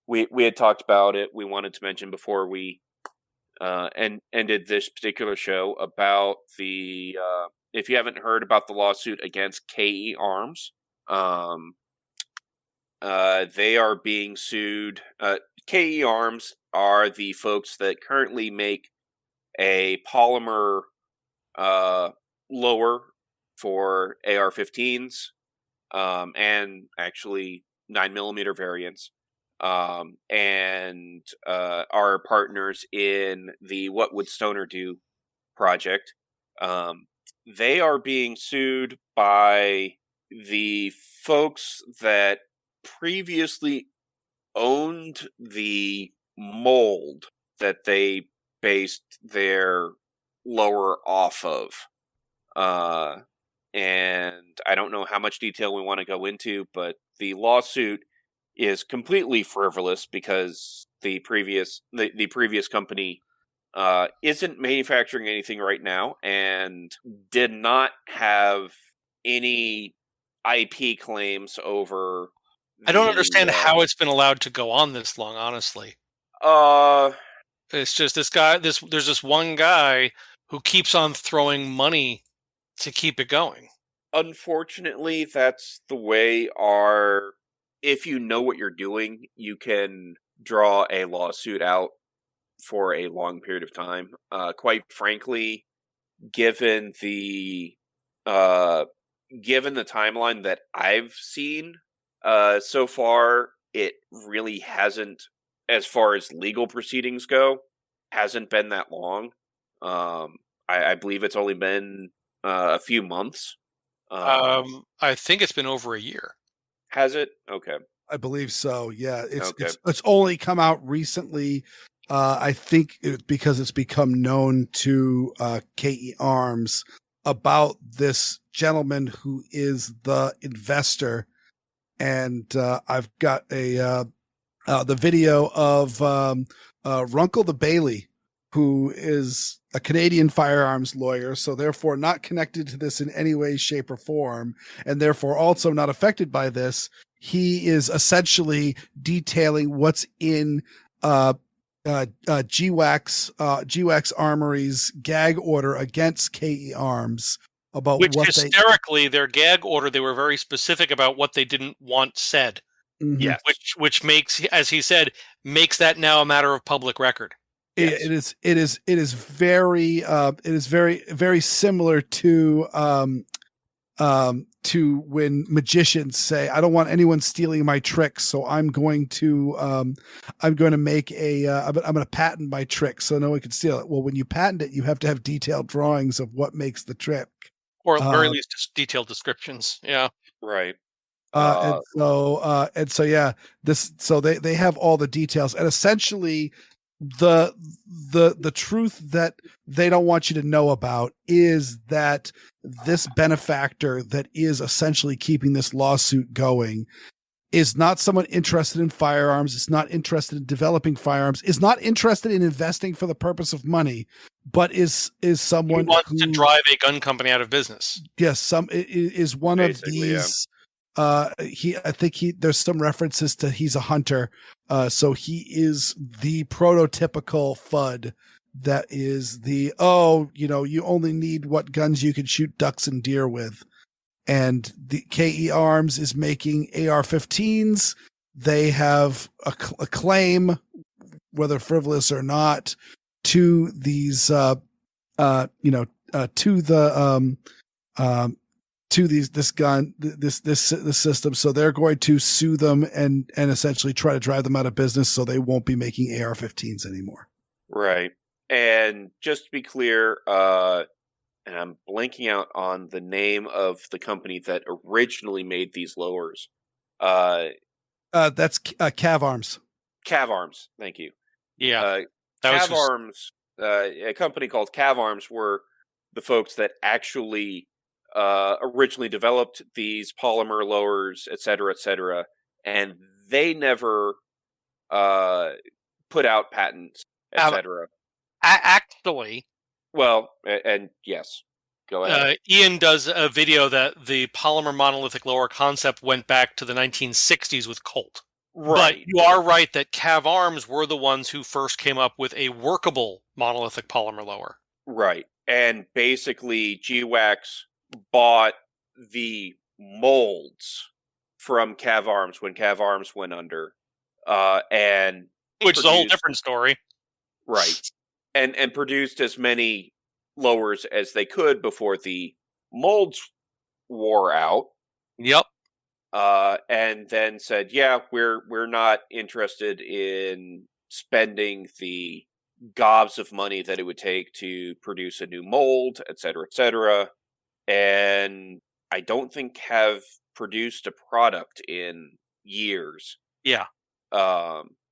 we had talked about it. We wanted to mention before we ended this particular show about the if you haven't heard about the lawsuit against KE Arms, they are being sued. KE Arms are the folks that currently make a polymer lower for AR-15s and actually 9mm variants. And our partners in the What Would Stoner Do project. They are being sued by the folks that previously owned the mold that they based their lower off of. And I don't know how much detail we want to go into, but the lawsuit is completely frivolous because the previous company isn't manufacturing anything right now and did not have any IP claims over. I don't understand how it's been allowed to go on this long, honestly. It's just this guy. There's this one guy who keeps on throwing money to keep it going. Unfortunately, that's the way if you know what you're doing, you can draw a lawsuit out for a long period of time. Quite frankly, given the timeline that I've seen so far, it really hasn't, as far as legal proceedings go, hasn't been that long. I believe it's only been a few months. I think it's been over a year. Has it? Okay. I believe so. Yeah, it's only come out recently. I think because it's become known to KE Arms about this gentleman who is the investor, and I've got the video of Runkle the Bailey, who is a Canadian firearms lawyer, so therefore not connected to this in any way, shape, or form, and therefore also not affected by this. He is essentially detailing what's in GWAX Armory's gag order against KE Arms about which hysterically, their gag order, they were very specific about what they didn't want said. Mm-hmm. Yeah, which makes, as he said, makes that now a matter of public record. Yes. It is very very similar to when magicians say, I don't want anyone stealing my tricks, so I'm going to make I'm going to patent my trick so no one can steal it. Well, when you patent it, you have to have detailed drawings of what makes the trick, or at the very least just detailed descriptions. Yeah, right. And so yeah, they have all the details, and essentially the truth that they don't want you to know about is that this benefactor that is essentially keeping this lawsuit going is not someone interested in firearms, is not interested in developing firearms, is not interested in investing for the purpose of money, but is someone who wants to drive a gun company out of business. Yes, is one basically, of these. Yeah. I think there's some references to he's a hunter. So he is the prototypical FUD that is you only need what guns you can shoot ducks and deer with. And the KE Arms is making AR-15s. They have a claim, whether frivolous or not, to these, to the to this system, so they're going to sue them and essentially try to drive them out of business, so they won't be making AR-15s anymore. Right. And just to be clear, and I'm blanking out on the name of the company that originally made these lowers. That's Cav Arms. Cav Arms, thank you. Yeah. Cav Arms, a company called Cav Arms, were the folks that actually originally developed these polymer lowers, et cetera, and they never put out patents, et cetera. Actually, well, and yes, go ahead. Ian does a video that the polymer monolithic lower concept went back to the 1960s with Colt. Right. But you are right that Cav Arms were the ones who first came up with a workable monolithic polymer lower. Right. And basically, GWAX bought the molds from Cav Arms when Cav Arms went under. And which is a whole different story. Right. And produced as many lowers as they could before the molds wore out. Yep. And then said, yeah, we're not interested in spending the gobs of money that it would take to produce a new mold, et cetera, and I don't think have produced a product in years. Yeah.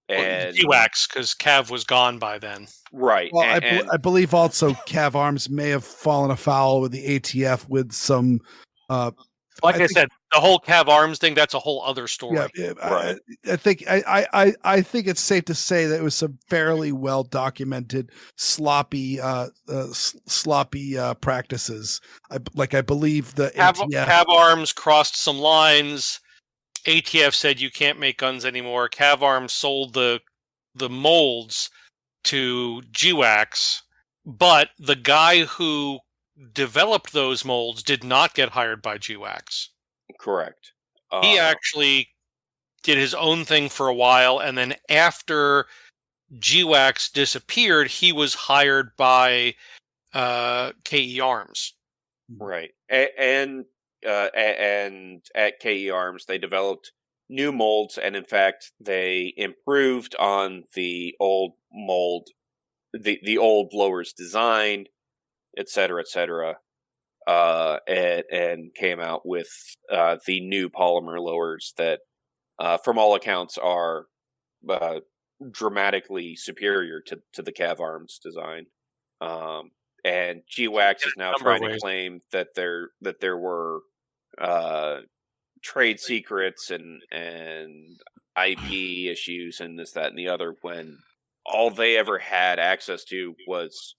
And GWAX, because Cav was gone by then. Right. Well, I believe also Cav Arms may have fallen afoul with the ATF with some like I said, the whole Cav Arms thing, that's a whole other story. Yeah, right. I think it's safe to say that it was some fairly well documented sloppy practices. I believe the Cav Arms crossed some lines. ATF said you can't make guns anymore. Cav Arms sold the molds to GWAX, but the guy who developed those molds did not get hired by GWAX. Correct. He actually did his own thing for a while, and then after GWAX disappeared, he was hired by KE Arms. Right. And at KE Arms, they developed new molds, and in fact, they improved on the old mold, the old blowers design, et cetera, and came out with the new polymer lowers that, from all accounts, are dramatically superior to the Cav Arms design. And GWAX is now trying to claim that there were trade secrets and IP issues and this, that, and the other, when all they ever had access to was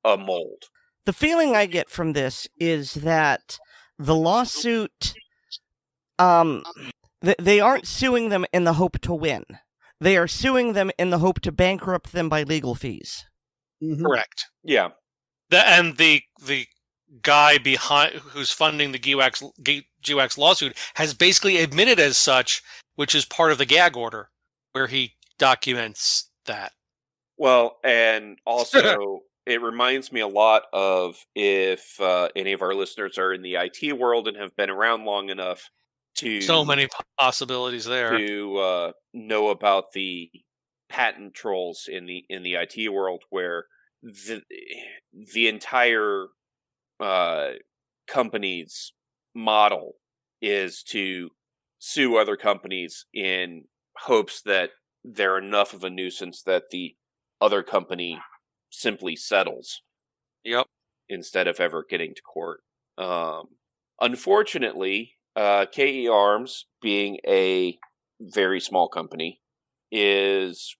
a mold. The feeling I get from this is that the lawsuit, they aren't suing them in the hope to win. They are suing them in the hope to bankrupt them by legal fees. Mm-hmm. Correct. Yeah. And the guy behind who's funding the GWAX lawsuit has basically admitted as such, which is part of the gag order, where he documents that. Well, and also, it reminds me a lot of, if any of our listeners are in the IT world and have been around long enough to... So many possibilities there. To know about the patent trolls in the IT world, where the entire company's model is to sue other companies in hopes that they're enough of a nuisance that the other company simply settles. Yep. Instead of ever getting to court. Unfortunately, KE Arms, being a very small company, is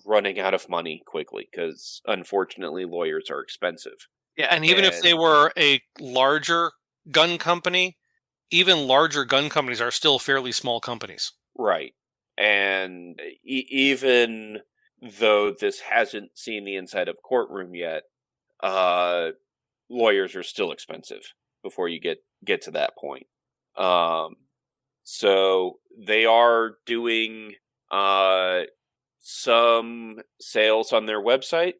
running out of money quickly, because unfortunately lawyers are expensive. Yeah, and even if they were a larger gun company, even larger gun companies are still fairly small companies. Right. And even though this hasn't seen the inside of a courtroom yet, lawyers are still expensive before you get to that point. So they are doing some sales on their website.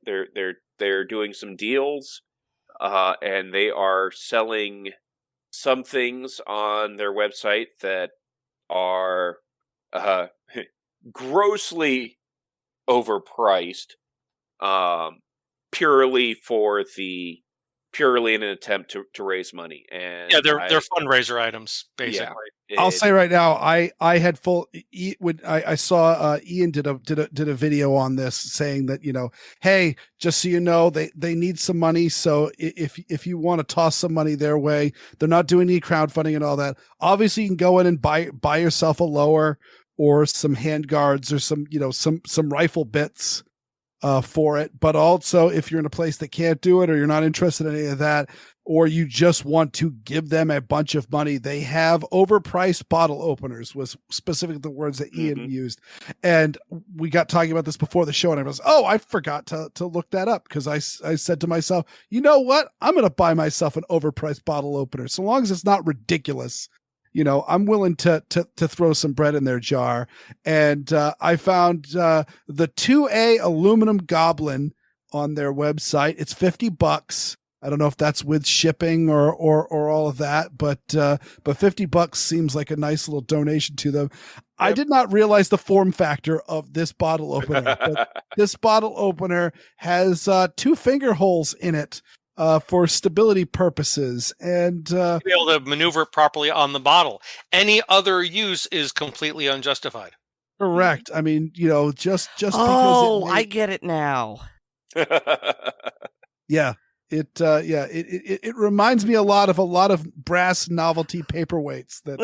They're doing some deals, and they are selling some things on their website that are grossly overpriced, purely in an attempt to raise money. And yeah, they're fundraiser items, basically. Yeah, I'll say right now, I had full. When I saw Ian did a video on this saying that, hey, just so you know, they need some money. So if you want to toss some money their way, they're not doing any crowdfunding and all that. Obviously, you can go in and buy yourself a lower or some handguards or some rifle bits for it. But also, if you're in a place that can't do it, or you're not interested in any of that, or you just want to give them a bunch of money, they have overpriced bottle openers, was specifically the words that Ian used. And we got talking about this before the show, and I was, I forgot to look that up, because I said to myself, you know what? I'm going to buy myself an overpriced bottle opener, so long as it's not ridiculous. I'm willing to throw some bread in their jar. And I found the 2A aluminum goblin on their website. It's $50. I don't know if that's with shipping or all of that, but $50 seems like a nice little donation to them. Yep. I did not realize the form factor of this bottle opener. But this bottle opener has 2 finger holes in it for stability purposes, and to be able to maneuver it properly on the bottle. Any other use is completely unjustified. Correct. I mean, just because. I get it now. Yeah. It reminds me a lot of brass novelty paperweights that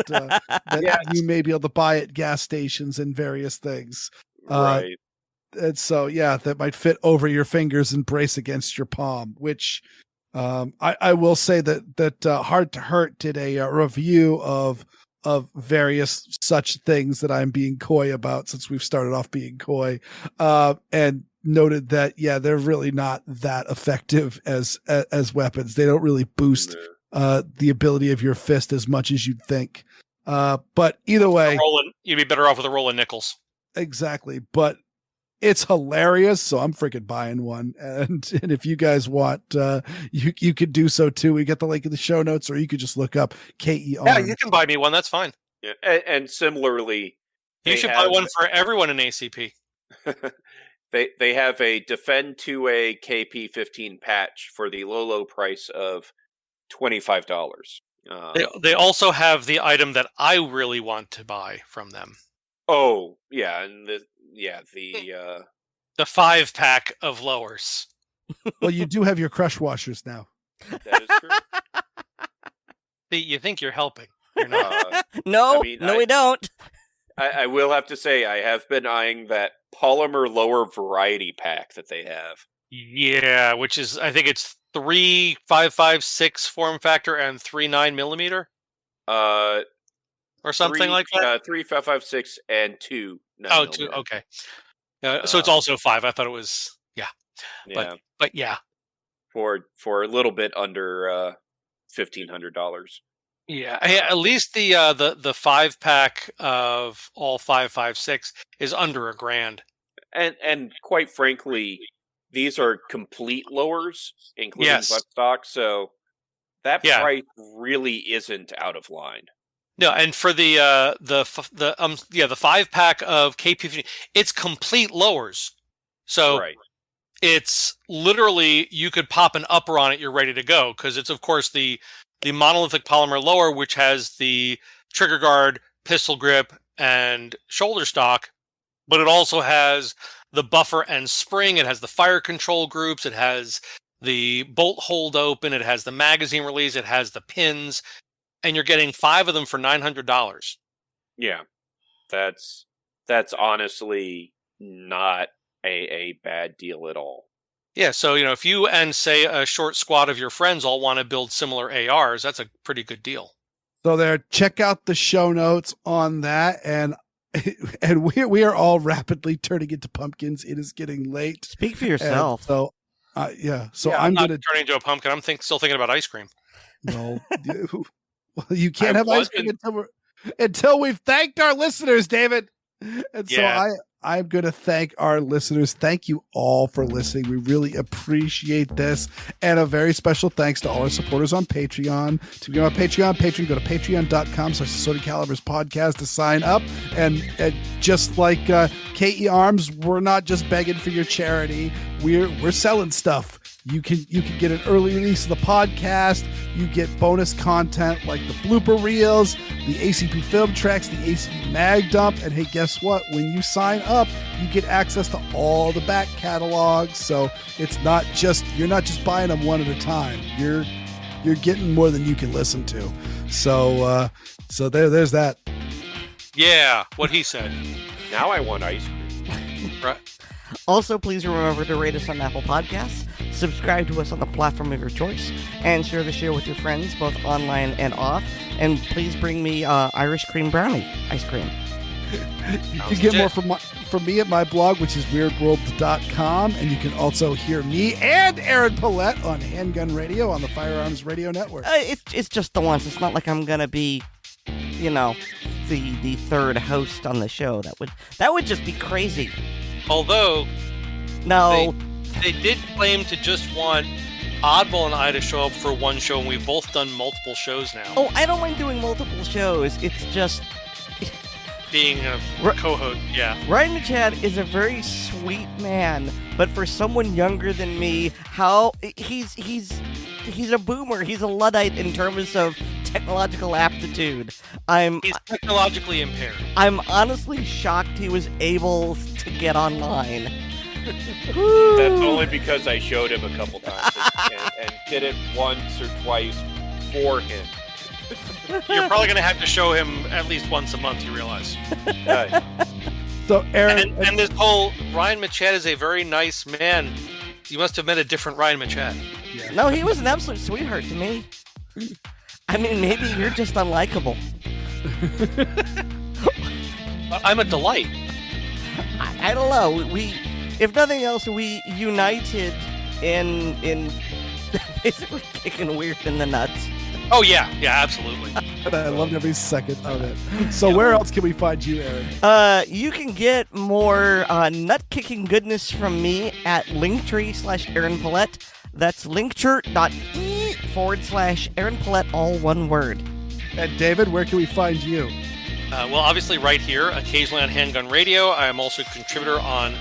you may be able to buy at gas stations and various things. Right. And so, that might fit over your fingers and brace against your palm, which I will say that Heart to Hurt did a review of various such things that I'm being coy about, since we've started off being coy, and noted that they're really not that effective as weapons. They don't really boost the ability of your fist as much as you'd think. But either way, you'd be better off with a roll of nickels. Exactly, but it's hilarious, so I'm freaking buying one. And if you guys want, you could do so too. We get the link in the show notes, or you could just look up KE. Yeah, you can buy me one. That's fine. Yeah, and similarly, you should buy one for everyone in ACP. They have a Defend 2A KP15 patch for the low price of $25. They also have the item that I really want to buy from them. Oh yeah, and the 5-pack of lowers. Well, you do have your crush washers now. That is true. See, you think you're helping. You're not. No, we don't. I will have to say, I have been eyeing that polymer lower variety pack that they have. Yeah, which is, I think it's 3 5.56 form factor and 3 9mm. Or something like that. 3 5.56 and 2 9mm. Oh, 2. Okay. So it's also 5. I thought it was But yeah. For a little bit under $1,500. Yeah, at least the 5-pack of all 5.56 is under $1,000. And quite frankly, these are complete lowers, including butt stock, so that price really isn't out of line. No, and for the 5-pack of KP15, it's complete lowers. So it's literally, you could pop an upper on it, you're ready to go, because it's of course the monolithic polymer lower, which has the trigger guard, pistol grip, and shoulder stock, but it also has the buffer and spring. It has the fire control groups. It has the bolt hold open. It has the magazine release. It has the pins, and you're getting 5 of them for $900. Yeah, that's honestly not a bad deal at all. Yeah, so if you and say a short squad of your friends all want to build similar ARs, that's a pretty good deal. So check out the show notes on that, and we are all rapidly turning into pumpkins. It is getting late. Speak for yourself. So I'm not turning into a pumpkin. I'm still thinking about ice cream. No, you can't have ice cream until we've thanked our listeners, David. And so I'm going to thank our listeners. Thank you all for listening. We really appreciate this. And a very special thanks to all our supporters on Patreon. To be on Patreon, go to patreon.com/Assorted Calibers podcast to sign up. And just like KE Arms, we're not just begging for your charity. We're selling stuff. You can get an early release of the podcast. You get bonus content like the blooper reels, the ACP film tracks, the ACP mag dump, and hey, guess what? When you sign up, you get access to all the back catalogs. So it's not just you're not just buying them one at a time. You're getting more than you can listen to. So there's that. Yeah, what he said. Now I want ice cream. Right. Also, please remember to rate us on Apple Podcasts, subscribe to us on the platform of your choice, and share the show with your friends, both online and off. And please bring me Irish cream brownie ice cream. You can get more from me at my blog, which is weirdworld.com, and you can also hear me and Erin Paulette on Handgun Radio on the Firearms Radio Network. It's just the once. It's not like I'm gonna be, the third host on the show. That would just be crazy. Although, no, they did claim to just want Oddball and I to show up for one show, and we've both done multiple shows now. Oh, I don't mind doing multiple shows. It's just being a co-host. Yeah, Ryan Machad is a very sweet man, but for someone younger than me, he's a boomer. He's a Luddite in terms of technological aptitude. He's technologically impaired. I'm honestly shocked he was able to get online. That's only because I showed him a couple times and did it once or twice for him. You're probably going to have to show him at least once a month, you realize. So, Erin... And this whole Ryan Machad is a very nice man. You must have met a different Ryan Machad. Yeah. No, he was an absolute sweetheart to me. I mean, maybe you're just unlikable. I'm a delight. I don't know. We, if nothing else, we united in basically kicking Weer'd in the nuts. Oh yeah, absolutely. I loved every second of it. So where else can we find you, Erin? You can get more nut-kicking goodness from me at Linktree/Erin Paulette. That's linktree.ee/Erin Paulette, all one word. And David, where can we find you? Well, obviously right here, occasionally on Handgun Radio. I am also a contributor on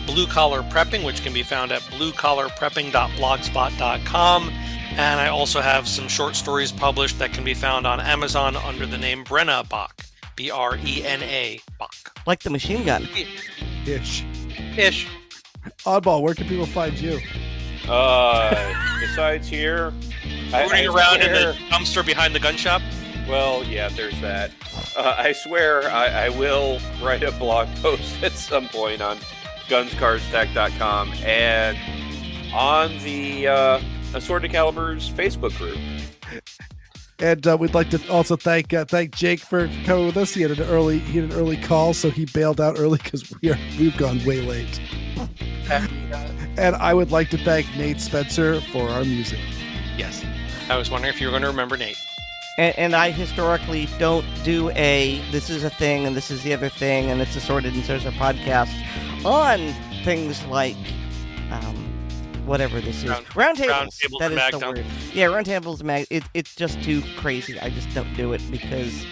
Blue Collar Prepping, which can be found at bluecollarprepping.blogspot.com. And I also have some short stories published that can be found on Amazon under the name Brenna Bach. Brena Bach. Like the machine gun. Ish. Oddball, where can people find you? Besides here... Running around in the dumpster behind the gun shop? Well, yeah, there's that. I swear I will write a blog post at some point on gunscarstech.com and on the Assorted Calibers Facebook group. And we'd like to also thank Jake for coming with us. He had an early call, so he bailed out early because we've gone way late. And I would like to thank Nate Spencer for our music. Yes. I was wondering if you were going to remember Nate. And I historically don't do this is a thing and this is the other thing and it's Assorted and so's our podcast on things like whatever this is. Roundtables. That is the word. Yeah, Roundtables mag. It's just too crazy. I just don't do it because,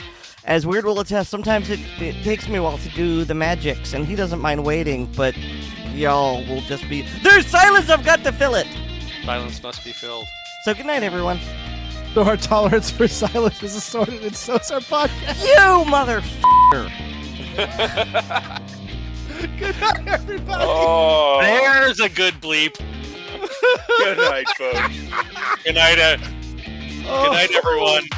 as Weer'd will attest, sometimes it takes me a while to do the magics, and he doesn't mind waiting, but y'all will just be, there's silence, I've got to fill it. Silence must be filled. So good night, everyone. So our tolerance for silence is Assorted, and so's our podcast. You motherfucker. Good night, everybody. Oh, there's a good bleep. Good night, folks. Good night, everyone.